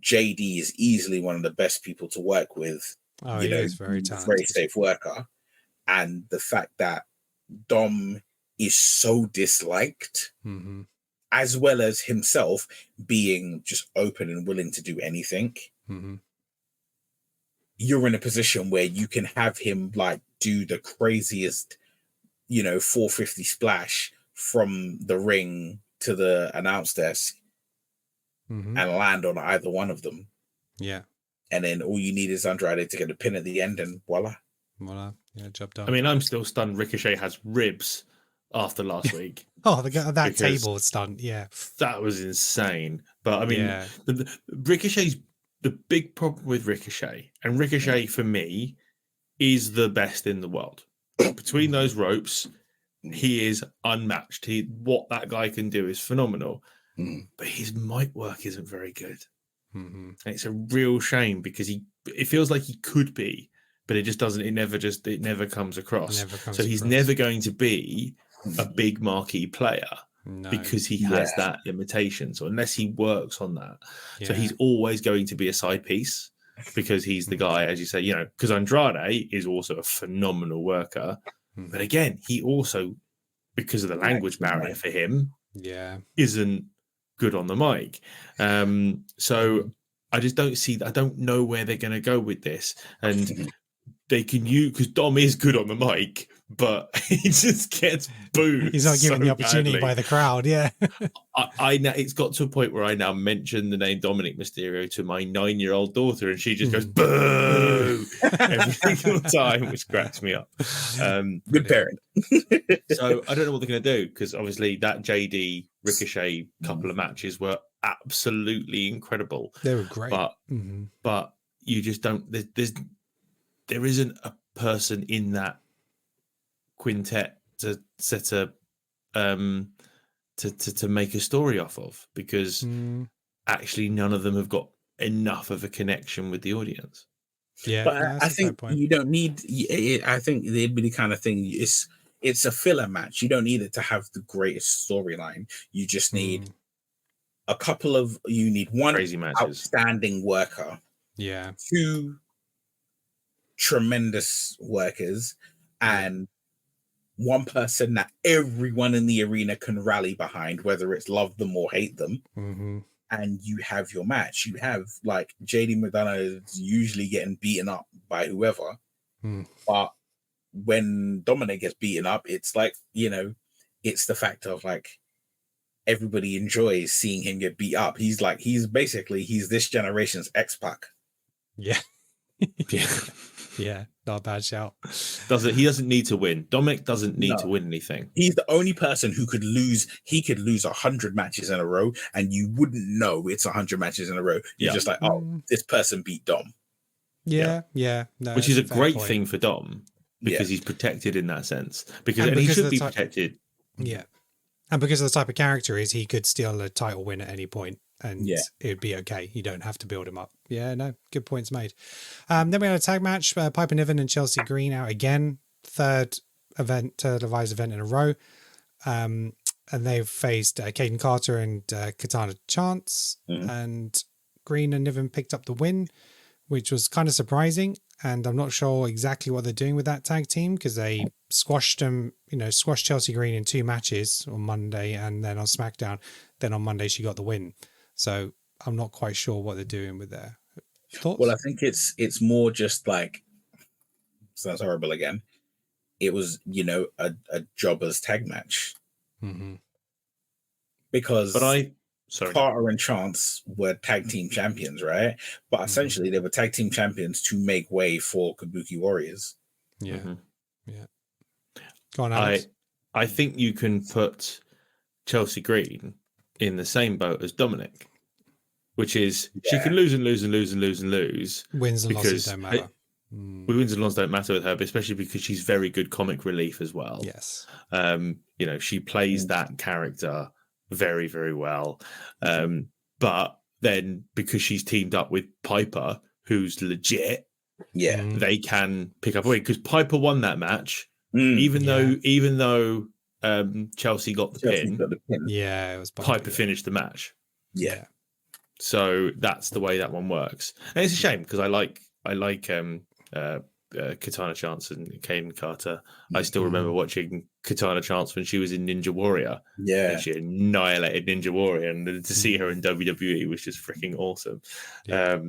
Speaker 3: JD is easily one of the best people to work with,
Speaker 1: he is very talented,
Speaker 3: very safe worker, and the fact that Dom is so disliked, as well as himself being just open and willing to do anything, you're in a position where you can have him like do the craziest 450 splash from the ring to the announce desk and land on either one of them.
Speaker 1: Yeah.
Speaker 3: And then all you need is Andrade to get a pin at the end and voila.
Speaker 1: Yeah, job done.
Speaker 4: I mean, I'm still stunned Ricochet has ribs after last week.
Speaker 1: That table stunt, yeah.
Speaker 4: That was insane. But I mean, Ricochet's the big problem with Ricochet, and Ricochet for me is the best in the world. Between those ropes, he is unmatched. What that guy can do is phenomenal. But his mic work isn't very good. And it's a real shame because it feels like he could be, but it just doesn't. It never comes across. He's never going to be a big marquee player because he has that limitation. So unless he works on that, so he's always going to be a side piece. Because he's the guy, as you say, because Andrade is also a phenomenal worker. But again, he also, because of the language barrier for him, isn't good on the mic. So I just I don't know where they're going to go with this. And they can because Dom is good on the mic, but he just gets booed.
Speaker 1: He's not given the opportunity
Speaker 4: badly
Speaker 1: by the crowd. Yeah.
Speaker 4: I now it's got to a point where I now mention the name Dominic Mysterio to my 9-year-old daughter, and she just goes boo every single time, which cracks me up.
Speaker 3: Good parent.
Speaker 4: So I don't know what they're going to do because obviously that JD Ricochet couple of matches were absolutely incredible.
Speaker 1: They were great,
Speaker 4: but you just don't. There isn't a person in that quintet set a to make a story off of, because actually none of them have got enough of a connection with the audience.
Speaker 1: Yeah,
Speaker 3: But
Speaker 1: no,
Speaker 3: I
Speaker 1: that's a fair
Speaker 3: think
Speaker 1: point.
Speaker 3: you don't need. I think it'd be the kind of thing. It's a filler match. You don't need it to have the greatest storyline. You just need a couple of. You need one
Speaker 4: Crazy matches.
Speaker 3: outstanding worker,
Speaker 1: Yeah,
Speaker 3: two tremendous workers, and one person that everyone in the arena can rally behind, whether it's love them or hate them. And you have your match. You have like JD McDonough is usually getting beaten up by whoever, but when Dominic gets beaten up, it's like, it's the fact of like everybody enjoys seeing him get beat up. He's this generation's X-Pac.
Speaker 1: Yeah. Yeah, not a bad shout.
Speaker 4: He doesn't need to win. Dominic doesn't need to win anything.
Speaker 3: He's the only person who could lose. He could lose 100 matches in a row, and you wouldn't know it's 100 matches in a row. You're just like, oh, this person beat Dom.
Speaker 1: Yeah. No,
Speaker 4: which is a great thing for Dom, because he's protected in that sense. Because he should be protected.
Speaker 1: Yeah. And because of the type of character he could steal a title win at any point, and it'd be okay. You don't have to build him up. Yeah, no, good points made. Then we had a tag match, Piper Niven and Chelsea Green out again. Third televised event in a row. And they've faced Caden Carter and Katana Chance. And Green and Niven picked up the win, which was kind of surprising. And I'm not sure exactly what they're doing with that tag team, because they squashed Chelsea Green in 2 matches on Monday, and then on SmackDown. Then on Monday she got the win. So I'm not quite sure what they're doing with their thoughts.
Speaker 3: Well, I think it's more just like, sounds horrible again. It was, a jobbers tag match. Because Carter and Chance were tag team champions, right? But essentially they were tag team champions to make way for Kabuki Warriors.
Speaker 1: Yeah. Go on, Alex.
Speaker 4: I think you can put Chelsea Green in the same boat as Dominic, which is she can lose and lose and lose and lose and lose.
Speaker 1: Wins and losses don't matter.
Speaker 4: Wins and losses don't matter with her, but especially because she's very good comic relief as well.
Speaker 1: Yes.
Speaker 4: She plays that character very, very well. But then because she's teamed up with Piper, who's legit, they can pick up a win, because Piper won that match, even though Chelsea got the pin.
Speaker 1: Yeah, it was
Speaker 4: Piper finished the match.
Speaker 3: Yeah.
Speaker 4: So that's the way that one works. And it's a shame, because I like Katana Chance and Caden Carter. I still remember watching Katana Chance when she was in Ninja Warrior.
Speaker 3: Yeah.
Speaker 4: And she annihilated Ninja Warrior, and to see her in WWE was just freaking awesome. Yeah.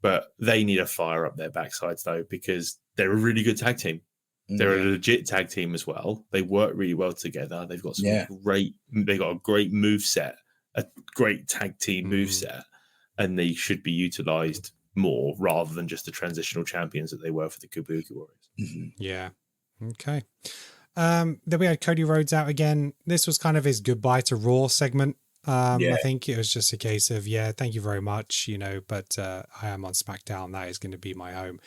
Speaker 4: But they need a fire up their backsides, though, because they're a really good tag team. They're a legit tag team as well. They work really well together. They've got a great moveset, a great tag team moveset, and they should be utilized more rather than just the transitional champions that they were for the Kabuki Warriors.
Speaker 1: Yeah. Okay. Then we had Cody Rhodes out again. This was kind of his goodbye to Raw segment. I think it was just a case of, thank you very much, but I am on SmackDown. That is going to be my home.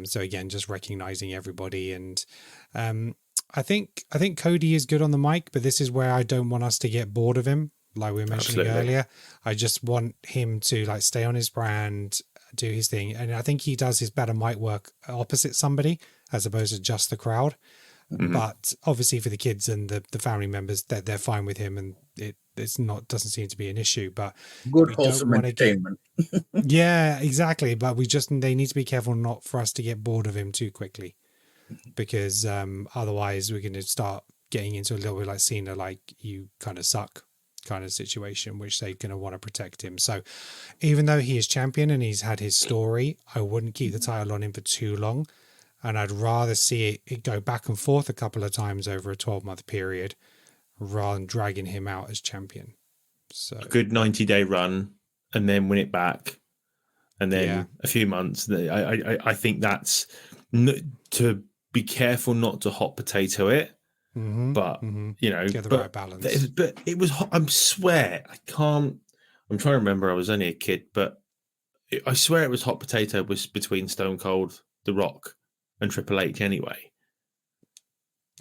Speaker 1: So again, just recognizing everybody. And I think Cody is good on the mic, but this is where I don't want us to get bored of him. Like we were mentioning earlier, I just want him to stay on his brand, do his thing. And I think he does his better mic work opposite somebody as opposed to just the crowd. But obviously for the kids and the family members, that they're fine with him, and doesn't seem to be an issue. But
Speaker 3: good wholesome entertainment.
Speaker 1: Yeah, exactly. But they need to be careful not for us to get bored of him too quickly, because otherwise we're going to start getting into a little bit like Cena, like you kind of suck kind of situation, which they're going to want to protect him. So even though he is champion and he's had his story, I wouldn't keep the title on him for too long. And I'd rather see it go back and forth a couple of times over a 12-month period rather than dragging him out as champion. So
Speaker 4: a good 90-day run and then win it back. And then a few months. I think that's to be careful not to hot potato it. But,
Speaker 1: get the right balance.
Speaker 4: But it was hot. I'm trying to remember. I was only a kid, but I swear it was hot potato was between Stone Cold, The Rock, and Triple H anyway.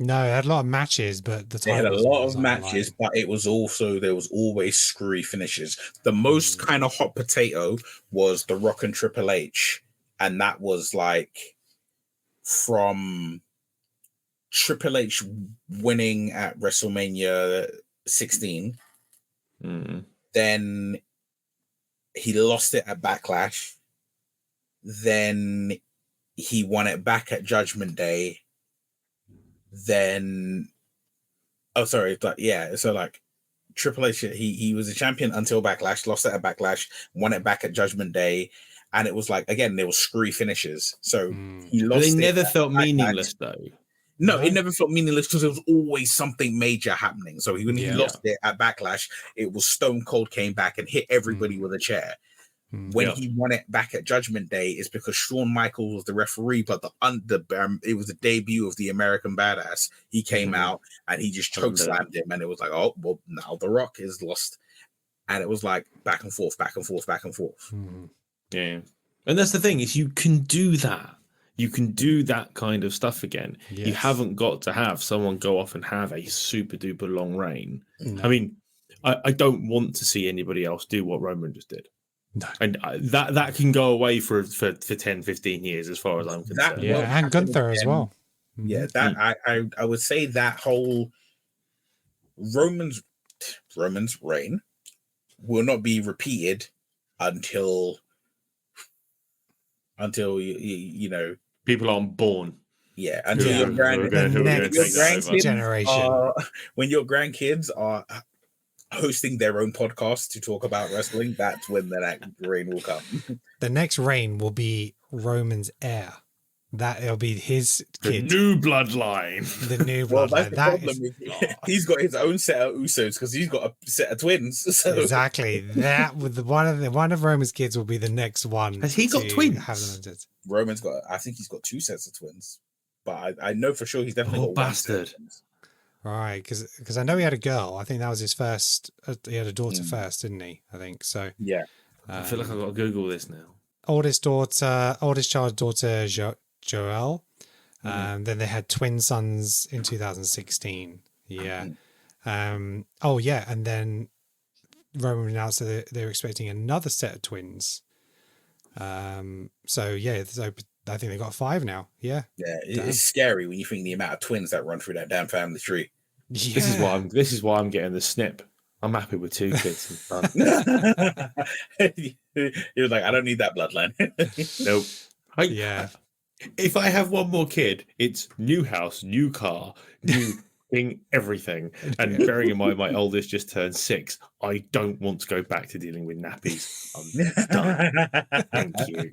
Speaker 1: No, they had a lot of matches, but the
Speaker 3: They had a
Speaker 1: titles
Speaker 3: lot
Speaker 1: was
Speaker 3: of
Speaker 1: on the
Speaker 3: matches,
Speaker 1: line.
Speaker 3: but it was also there was always screwy finishes. The most kind of hot potato was The Rock and Triple H, and that was like from Triple H winning at WrestleMania 16. Then he lost it at Backlash. Then he won it back at Judgment Day. Then, oh, sorry, but yeah, so like Triple H, he was a champion until Backlash, lost it at Backlash, won it back at Judgment Day, and it was like, again, there was screwy finishes. So he lost.
Speaker 4: But they
Speaker 3: it
Speaker 4: never
Speaker 3: at
Speaker 4: felt
Speaker 3: Backlash.
Speaker 4: meaningless, though.
Speaker 3: No, it never felt meaningless because there was always something major happening. So when he lost it at Backlash, it was Stone Cold came back and hit everybody with a chair. When he won it back at Judgment Day, it's because Shawn Michaels was the referee, but it was the debut of the American Badass. He came out and he just chokeslammed him, and it was like, oh well, now The Rock is lost, and it was like back and forth, back and forth, back and forth.
Speaker 4: Yeah, and that's the thing is you can do that. You can do that kind of stuff again. Yes. You haven't got to have someone go off and have a super duper long reign. No. I mean, I don't want to see anybody else do what Roman just did. No. And that can go away for 10, 15 years as far as I'm concerned.
Speaker 1: And Gunther as well.
Speaker 3: Yeah, I would say that whole Roman's reign will not be repeated until you know
Speaker 4: people aren't born.
Speaker 3: Yeah, until your grandkids
Speaker 1: generation.
Speaker 3: When your grandkids are hosting their own podcast to talk about wrestling, that's when the next reign will come.
Speaker 1: The next reign will be Roman's heir. That it'll be his kid.
Speaker 4: The new bloodline.
Speaker 1: The new bloodline.
Speaker 3: He's got his own set of Usos because he's got a set of twins. So.
Speaker 1: Exactly. That with one of Roman's kids will be the next one.
Speaker 4: Has he got twins?
Speaker 3: Roman's got. I think he's got 2 sets of twins, but I know for sure he's definitely got
Speaker 4: bastard.
Speaker 1: Right, because I know he had a girl. I think that was his first. He had a daughter first, didn't he? I think so.
Speaker 3: Yeah.
Speaker 4: I feel like I've got to Google this now.
Speaker 1: Oldest child's daughter, Joelle. Then they had twin sons in 2016. Yeah. And then Roman announced that they were expecting another set of twins. So I think they got 5 now. Yeah.
Speaker 3: Yeah, it's scary when you think the amount of twins that run through that damn family tree.
Speaker 1: Yeah.
Speaker 4: This is why I'm getting the snip. I'm happy with 2 kids.
Speaker 3: You're like, I don't need that bloodline.
Speaker 4: Nope. If I have one more kid, it's new house, new car, new thing, everything. And bearing in mind my oldest just turned 6, I don't want to go back to dealing with nappies. I'm done. Thank you.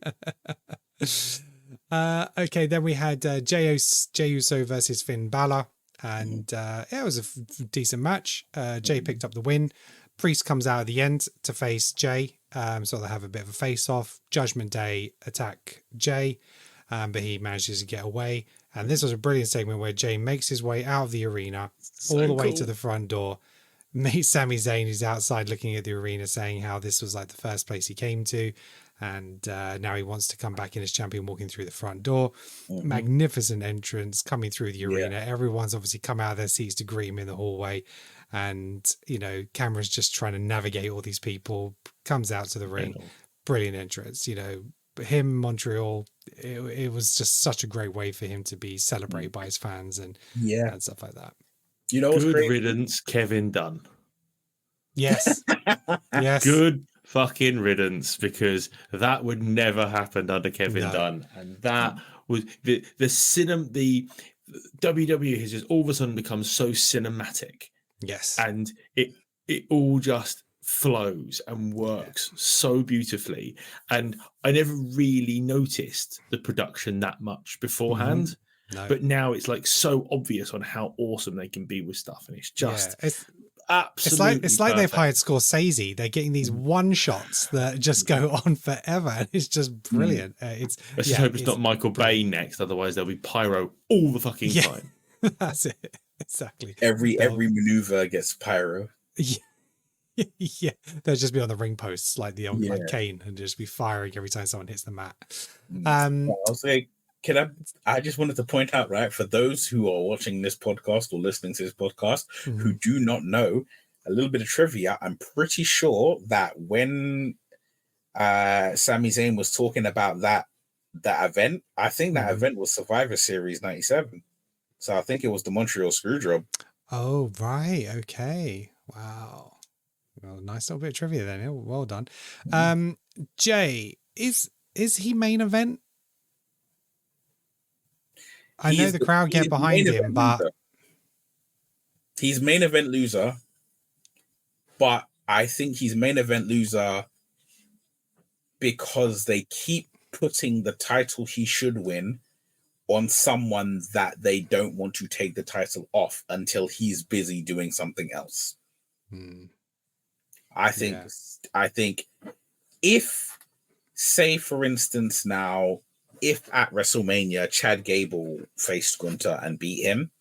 Speaker 1: Okay, then we had Jey Uso versus Finn Balor, and it was a decent match. Jey picked up the win. Priest comes out at the end to face Jey, so they have a bit of a face-off. Judgment Day attack Jey, but he manages to get away. And this was a brilliant segment where Jey makes his way out of the arena, all the way to the front door, meets Sami Zayn, who's outside looking at the arena, saying how this was like the first place he came to. And now he wants to come back in as champion, walking through the front door. Magnificent entrance coming through the arena. Everyone's obviously come out of their seats to greet him in the hallway. And, camera's just trying to navigate all these people. Comes out to the ring. Brilliant entrance. Him, Montreal, it was just such a great way for him to be celebrated by his fans and stuff like that.
Speaker 3: Good
Speaker 4: riddance, Kevin Dunn.
Speaker 1: Yes. Yes.
Speaker 4: Good fucking riddance, because that would never happen under Kevin Dunn, and that was the WWE has just all of a sudden become so cinematic.
Speaker 1: Yes,
Speaker 4: and it all just flows and works so beautifully, and I never really noticed the production that much beforehand. No. But now it's like so obvious on how awesome they can be with stuff, and it's just absolutely
Speaker 1: it's like they've hired Scorsese. They're getting these one shots that just go on forever, and it's just brilliant.
Speaker 4: Let's just hope it's not Michael Bay next, otherwise there'll be pyro all the fucking time.
Speaker 1: That's it. Exactly.
Speaker 3: Every maneuver gets pyro.
Speaker 1: Yeah, they'll just be on the ring posts like the old like Kane, and just be firing every time someone hits the mat.
Speaker 3: I'll say I just wanted to point out, right, for those who are watching this podcast or listening to this podcast who do not know, a little bit of trivia. I'm pretty sure that when Sami Zayn was talking about that event, I think that event was Survivor Series 97. So I think it was the Montreal Screwjob.
Speaker 1: Oh, right. Okay. Wow. Well, nice little bit of trivia then. Well done. Jay, is he main event? I know the crowd get behind him, but
Speaker 3: he's main event loser. But I think he's main event loser because they keep putting the title he should win on someone that they don't want to take the title off until he's busy doing something else. I think if, say for instance now, if at WrestleMania Chad Gable faced Gunther and beat him,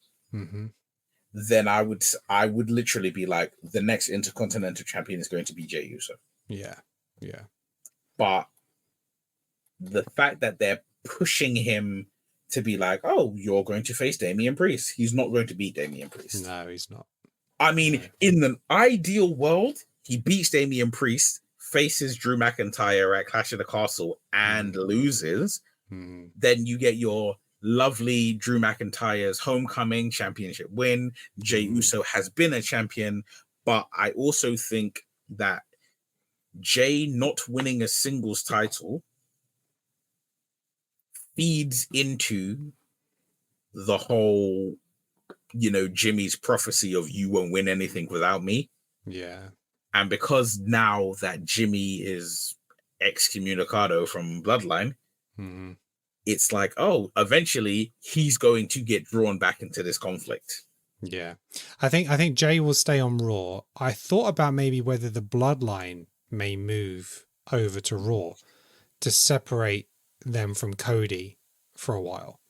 Speaker 3: then I would literally be like, the next Intercontinental Champion is going to be Jey Uso.
Speaker 1: Yeah.
Speaker 3: But the fact that they're pushing him to be like, oh, you're going to face Damian Priest. He's not going to beat Damian Priest.
Speaker 1: No, he's not.
Speaker 3: I mean, in the ideal world, he beats Damian Priest, faces Drew McIntyre at Clash of the Castle and loses. Then you get your lovely Drew McIntyre's homecoming championship win. Jey Uso has been a champion, but I also think that Jey not winning a singles title feeds into the whole, Jimmy's prophecy of you won't win anything without me.
Speaker 1: Yeah.
Speaker 3: And because now that Jimmy is excommunicado from Bloodline, it's like, oh, eventually he's going to get drawn back into this conflict.
Speaker 1: Yeah. I think Jay will stay on Raw. I thought about maybe whether the Bloodline may move over to Raw to separate them from Cody for a while.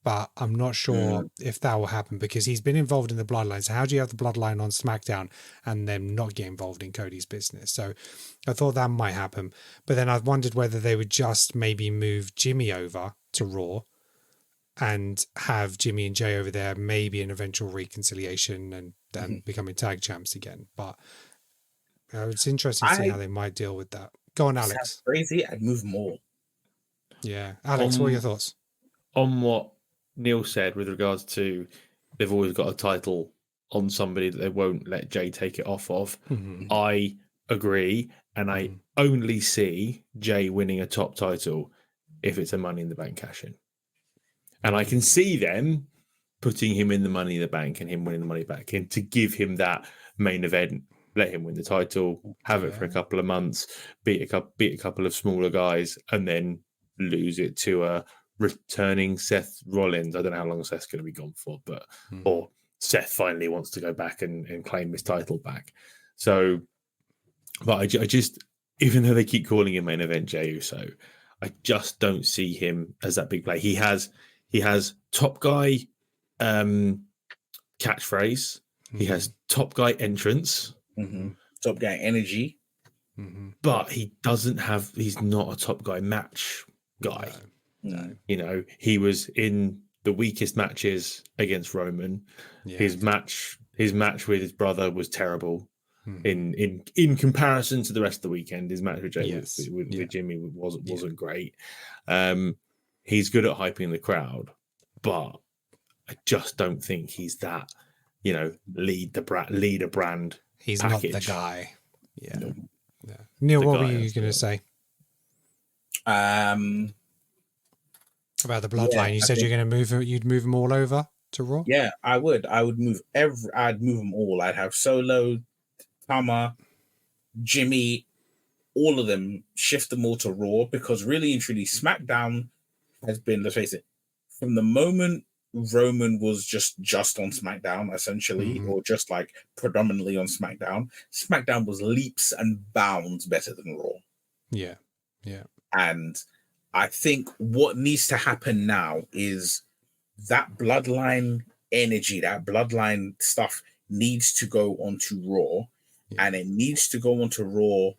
Speaker 1: But I'm not sure if that will happen because he's been involved in the Bloodline. So how do you have the Bloodline on SmackDown and then not get involved in Cody's business? So I thought that might happen. But then I wondered whether they would just maybe move Jimmy over to Raw and have Jimmy and Jay over there, maybe an eventual reconciliation and then becoming tag champs again. But it's interesting to see how they might deal with that. Go on, Alex.
Speaker 3: That's crazy. I'd move more.
Speaker 1: Yeah. Alex, what are your thoughts?
Speaker 4: On what Neil said with regards to they've always got a title on somebody that they won't let Jay take it off of. I agree, and I only see Jay winning a top title if it's a Money in the Bank cash-in. And I can see them putting him in the Money in the Bank and him winning the money back in to give him that main event, let him win the title, have it for a couple of months, beat a couple of smaller guys, and then lose it to a returning Seth Rollins. I don't know how long Seth's going to be gone for, but or Seth finally wants to go back and claim his title back. So, but I just, even though they keep calling him main event Jey Uso, I just don't see him as that big play. He has top guy catchphrase. He has top guy entrance,
Speaker 3: top guy energy,
Speaker 4: but he doesn't have. He's not a top guy match guy.
Speaker 1: No.
Speaker 4: He was in the weakest matches against Roman. Yeah. His match with his brother was terrible. In comparison to the rest of the weekend, his match with Jay with Jimmy wasn't great. He's good at hyping the crowd, but I just don't think he's that. Lead a brand.
Speaker 1: He's
Speaker 4: package.
Speaker 1: Not the guy. Yeah. No. Yeah. Neil, what were you going to say? About the Bloodline, you said you're going to move. You'd move them all over to Raw.
Speaker 3: Yeah, I would. I would move I'd move them all. I'd have Solo, Tama, Jimmy, all of them. Shift them all to Raw because really and truly, SmackDown has been. Let's face it. From the moment Roman was just on SmackDown, essentially, or just like predominantly on SmackDown, SmackDown was leaps and bounds better than Raw.
Speaker 1: Yeah.
Speaker 3: And I think what needs to happen now is that Bloodline energy, that Bloodline stuff needs to go onto Raw, and it needs to go onto Raw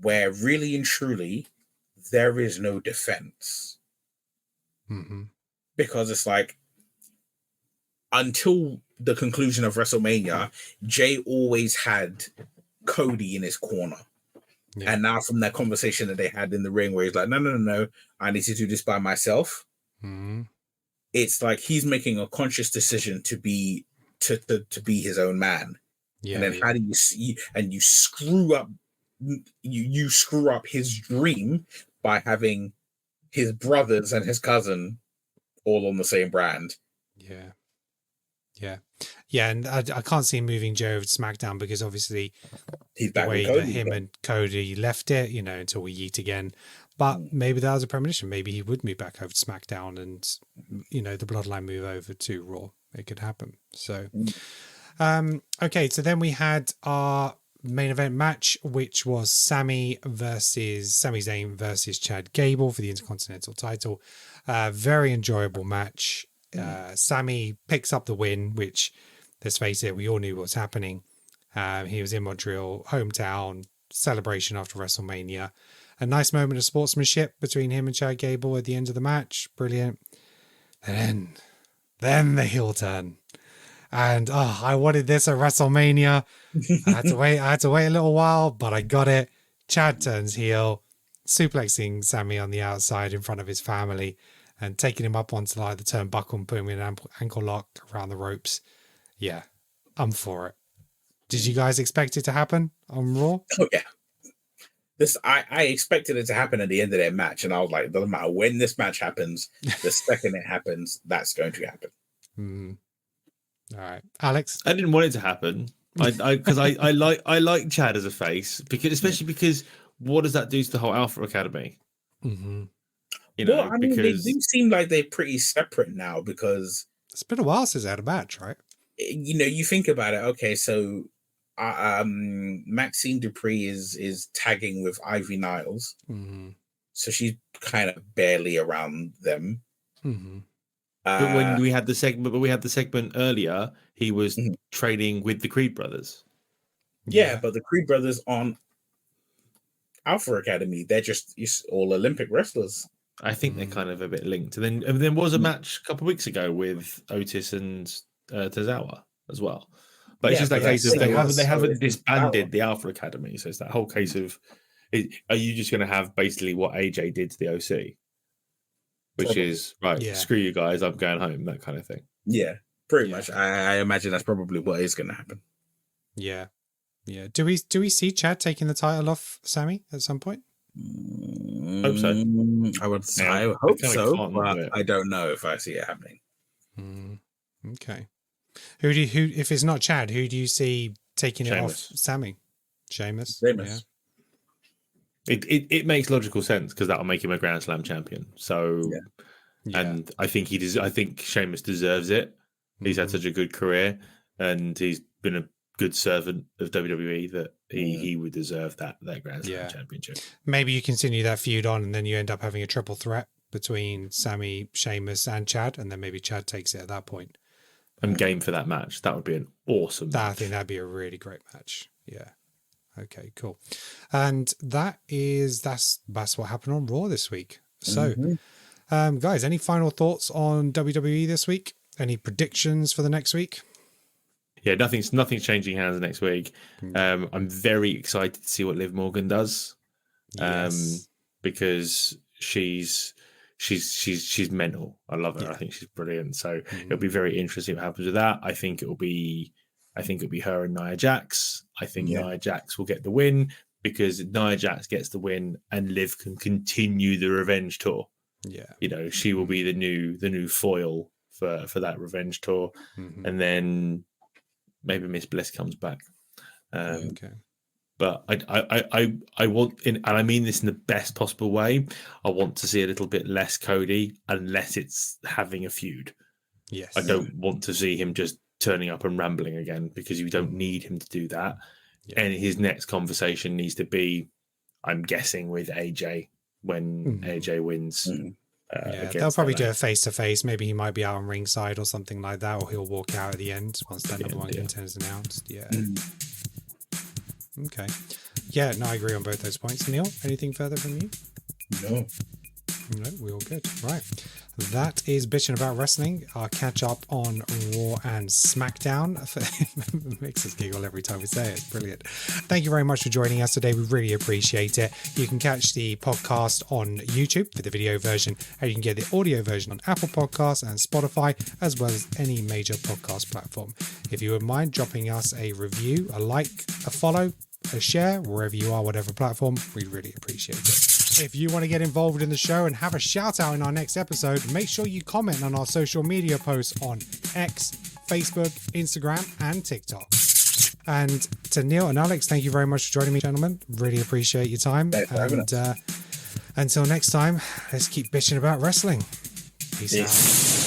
Speaker 3: where really and truly there is no defense. Because it's like, until the conclusion of WrestleMania, Jay always had Cody in his corner. Yeah. And now from that conversation that they had in the ring where he's like, no, I need to do this by myself. It's like he's making a conscious decision to be his own man. Yeah, and then how do you see, and you screw up you screw up his dream by having his brothers and his cousin all on the same brand.
Speaker 1: Yeah, and I can't see him moving Joe over to SmackDown because obviously
Speaker 3: he's back
Speaker 1: the way
Speaker 3: with Cody
Speaker 1: that him and Cody left it, until we yeet again. But maybe that was a premonition. Maybe he would move back over to SmackDown and, the Bloodline move over to Raw. It could happen. So, okay. So then we had our main event match, which was Sami Zayn versus Chad Gable for the Intercontinental title. Very enjoyable match. Sami picks up the win, which, let's face it, we all knew what was happening. He was in Montreal, hometown, celebration after WrestleMania. A nice moment of sportsmanship between him and Chad Gable at the end of the match. Brilliant. And then the heel turn. And I wanted this at WrestleMania. I had to wait a little while, but I got it. Chad turns heel, suplexing Sami on the outside in front of his family and taking him up onto the turnbuckle and putting him in an ankle lock around the ropes. Yeah, I'm for it. Did you guys expect it to happen on Raw?
Speaker 3: Oh, yeah. I expected it to happen at the end of their match, and I was like, it doesn't matter when this match happens, the second it happens, that's going to happen.
Speaker 1: All right, Alex.
Speaker 4: I didn't want it to happen. I like Chad as a face especially because what does that do to the whole Alpha Academy?
Speaker 3: They do seem like they're pretty separate now because
Speaker 1: it's been a while since they had a match, right?
Speaker 3: You think about it. Okay, so Maxine Dupree is tagging with Ivy Niles, so she's kind of barely around them.
Speaker 4: But when we had the segment earlier, he was training with the Creed brothers.
Speaker 3: Yeah, but the Creed brothers aren't Alpha Academy. They're just all Olympic wrestlers.
Speaker 4: I think they're kind of a bit linked. And then there was a match a couple of weeks ago with Otis and Tozawa as well. But it's just that case of they haven't disbanded the Alpha Academy. So it's that whole case of, are you just going to have basically what AJ did to the OC? Which is, screw you guys, I'm going home, that kind of thing.
Speaker 3: Yeah, pretty much. I imagine that's probably what is going to happen.
Speaker 1: Yeah. Do we see Chad taking the title off Sami at some point?
Speaker 4: Hope so.
Speaker 3: I hope so, but I don't know if I see it happening.
Speaker 1: Okay. Who if it's not Chad, who do you see taking it off Sami? Sheamus. Yeah.
Speaker 4: It makes logical sense because that'll make him a Grand Slam champion. So, and I think I think Sheamus deserves it. He's had such a good career, and he's been a good servant of WWE that he would deserve that Grand Slam championship.
Speaker 1: Maybe you continue that feud on, and then you end up having a triple threat between Sami, Sheamus, and Chad, and then maybe Chad takes it at that point.
Speaker 4: I'm game for that match. That would be an awesome match.
Speaker 1: I think that'd be a really great match. Yeah. Okay, cool. And that's what happened on Raw this week. So, guys, any final thoughts on WWE this week? Any predictions for the next week?
Speaker 4: Yeah, nothing's changing hands next week. I'm very excited to see what Liv Morgan does, because she's mental. I love her. I think she's brilliant. So it'll be very interesting what happens with that. I think it'll be her and Nia Jax. I think Nia Jax will get the win because Nia Jax gets the win and Liv can continue the revenge tour. Yeah, she will be the new foil for that revenge tour, and then maybe Miss Bliss comes back. But I want, and I mean this in the best possible way, I want to see a little bit less Cody unless it's having a feud.
Speaker 1: Yes,
Speaker 4: I don't want to see him just turning up and rambling again because you don't need him to do that. And his next conversation needs to be, I'm guessing, with AJ when AJ wins.
Speaker 1: They'll probably do a face-to-face. Maybe he might be out on ringside or something like that, or he'll walk out at the end once that number one contender is announced. Okay. Yeah, no, I agree on both those points. Neil, anything further from you?
Speaker 3: No.
Speaker 1: No, we're all good. Right. That is Bitchin About Wrestling. Our catch up on Raw and SmackDown. It makes us giggle every time we say it. It's brilliant. Thank you very much for joining us today. We really appreciate it. You can catch the podcast on YouTube for the video version, and you can get the audio version on Apple Podcasts and Spotify, as well as any major podcast platform. If you wouldn't mind dropping us a review, a like, a follow, a share, wherever you are, whatever platform, we'd really appreciate it. If you want to get involved in the show and have a shout out in our next episode, make sure you comment on our social media posts on X, Facebook, Instagram, and TikTok. And to Neil and Alex, thank you very much for joining me, gentlemen. Really appreciate your time. And until next time, let's keep bitching about wrestling. Peace out.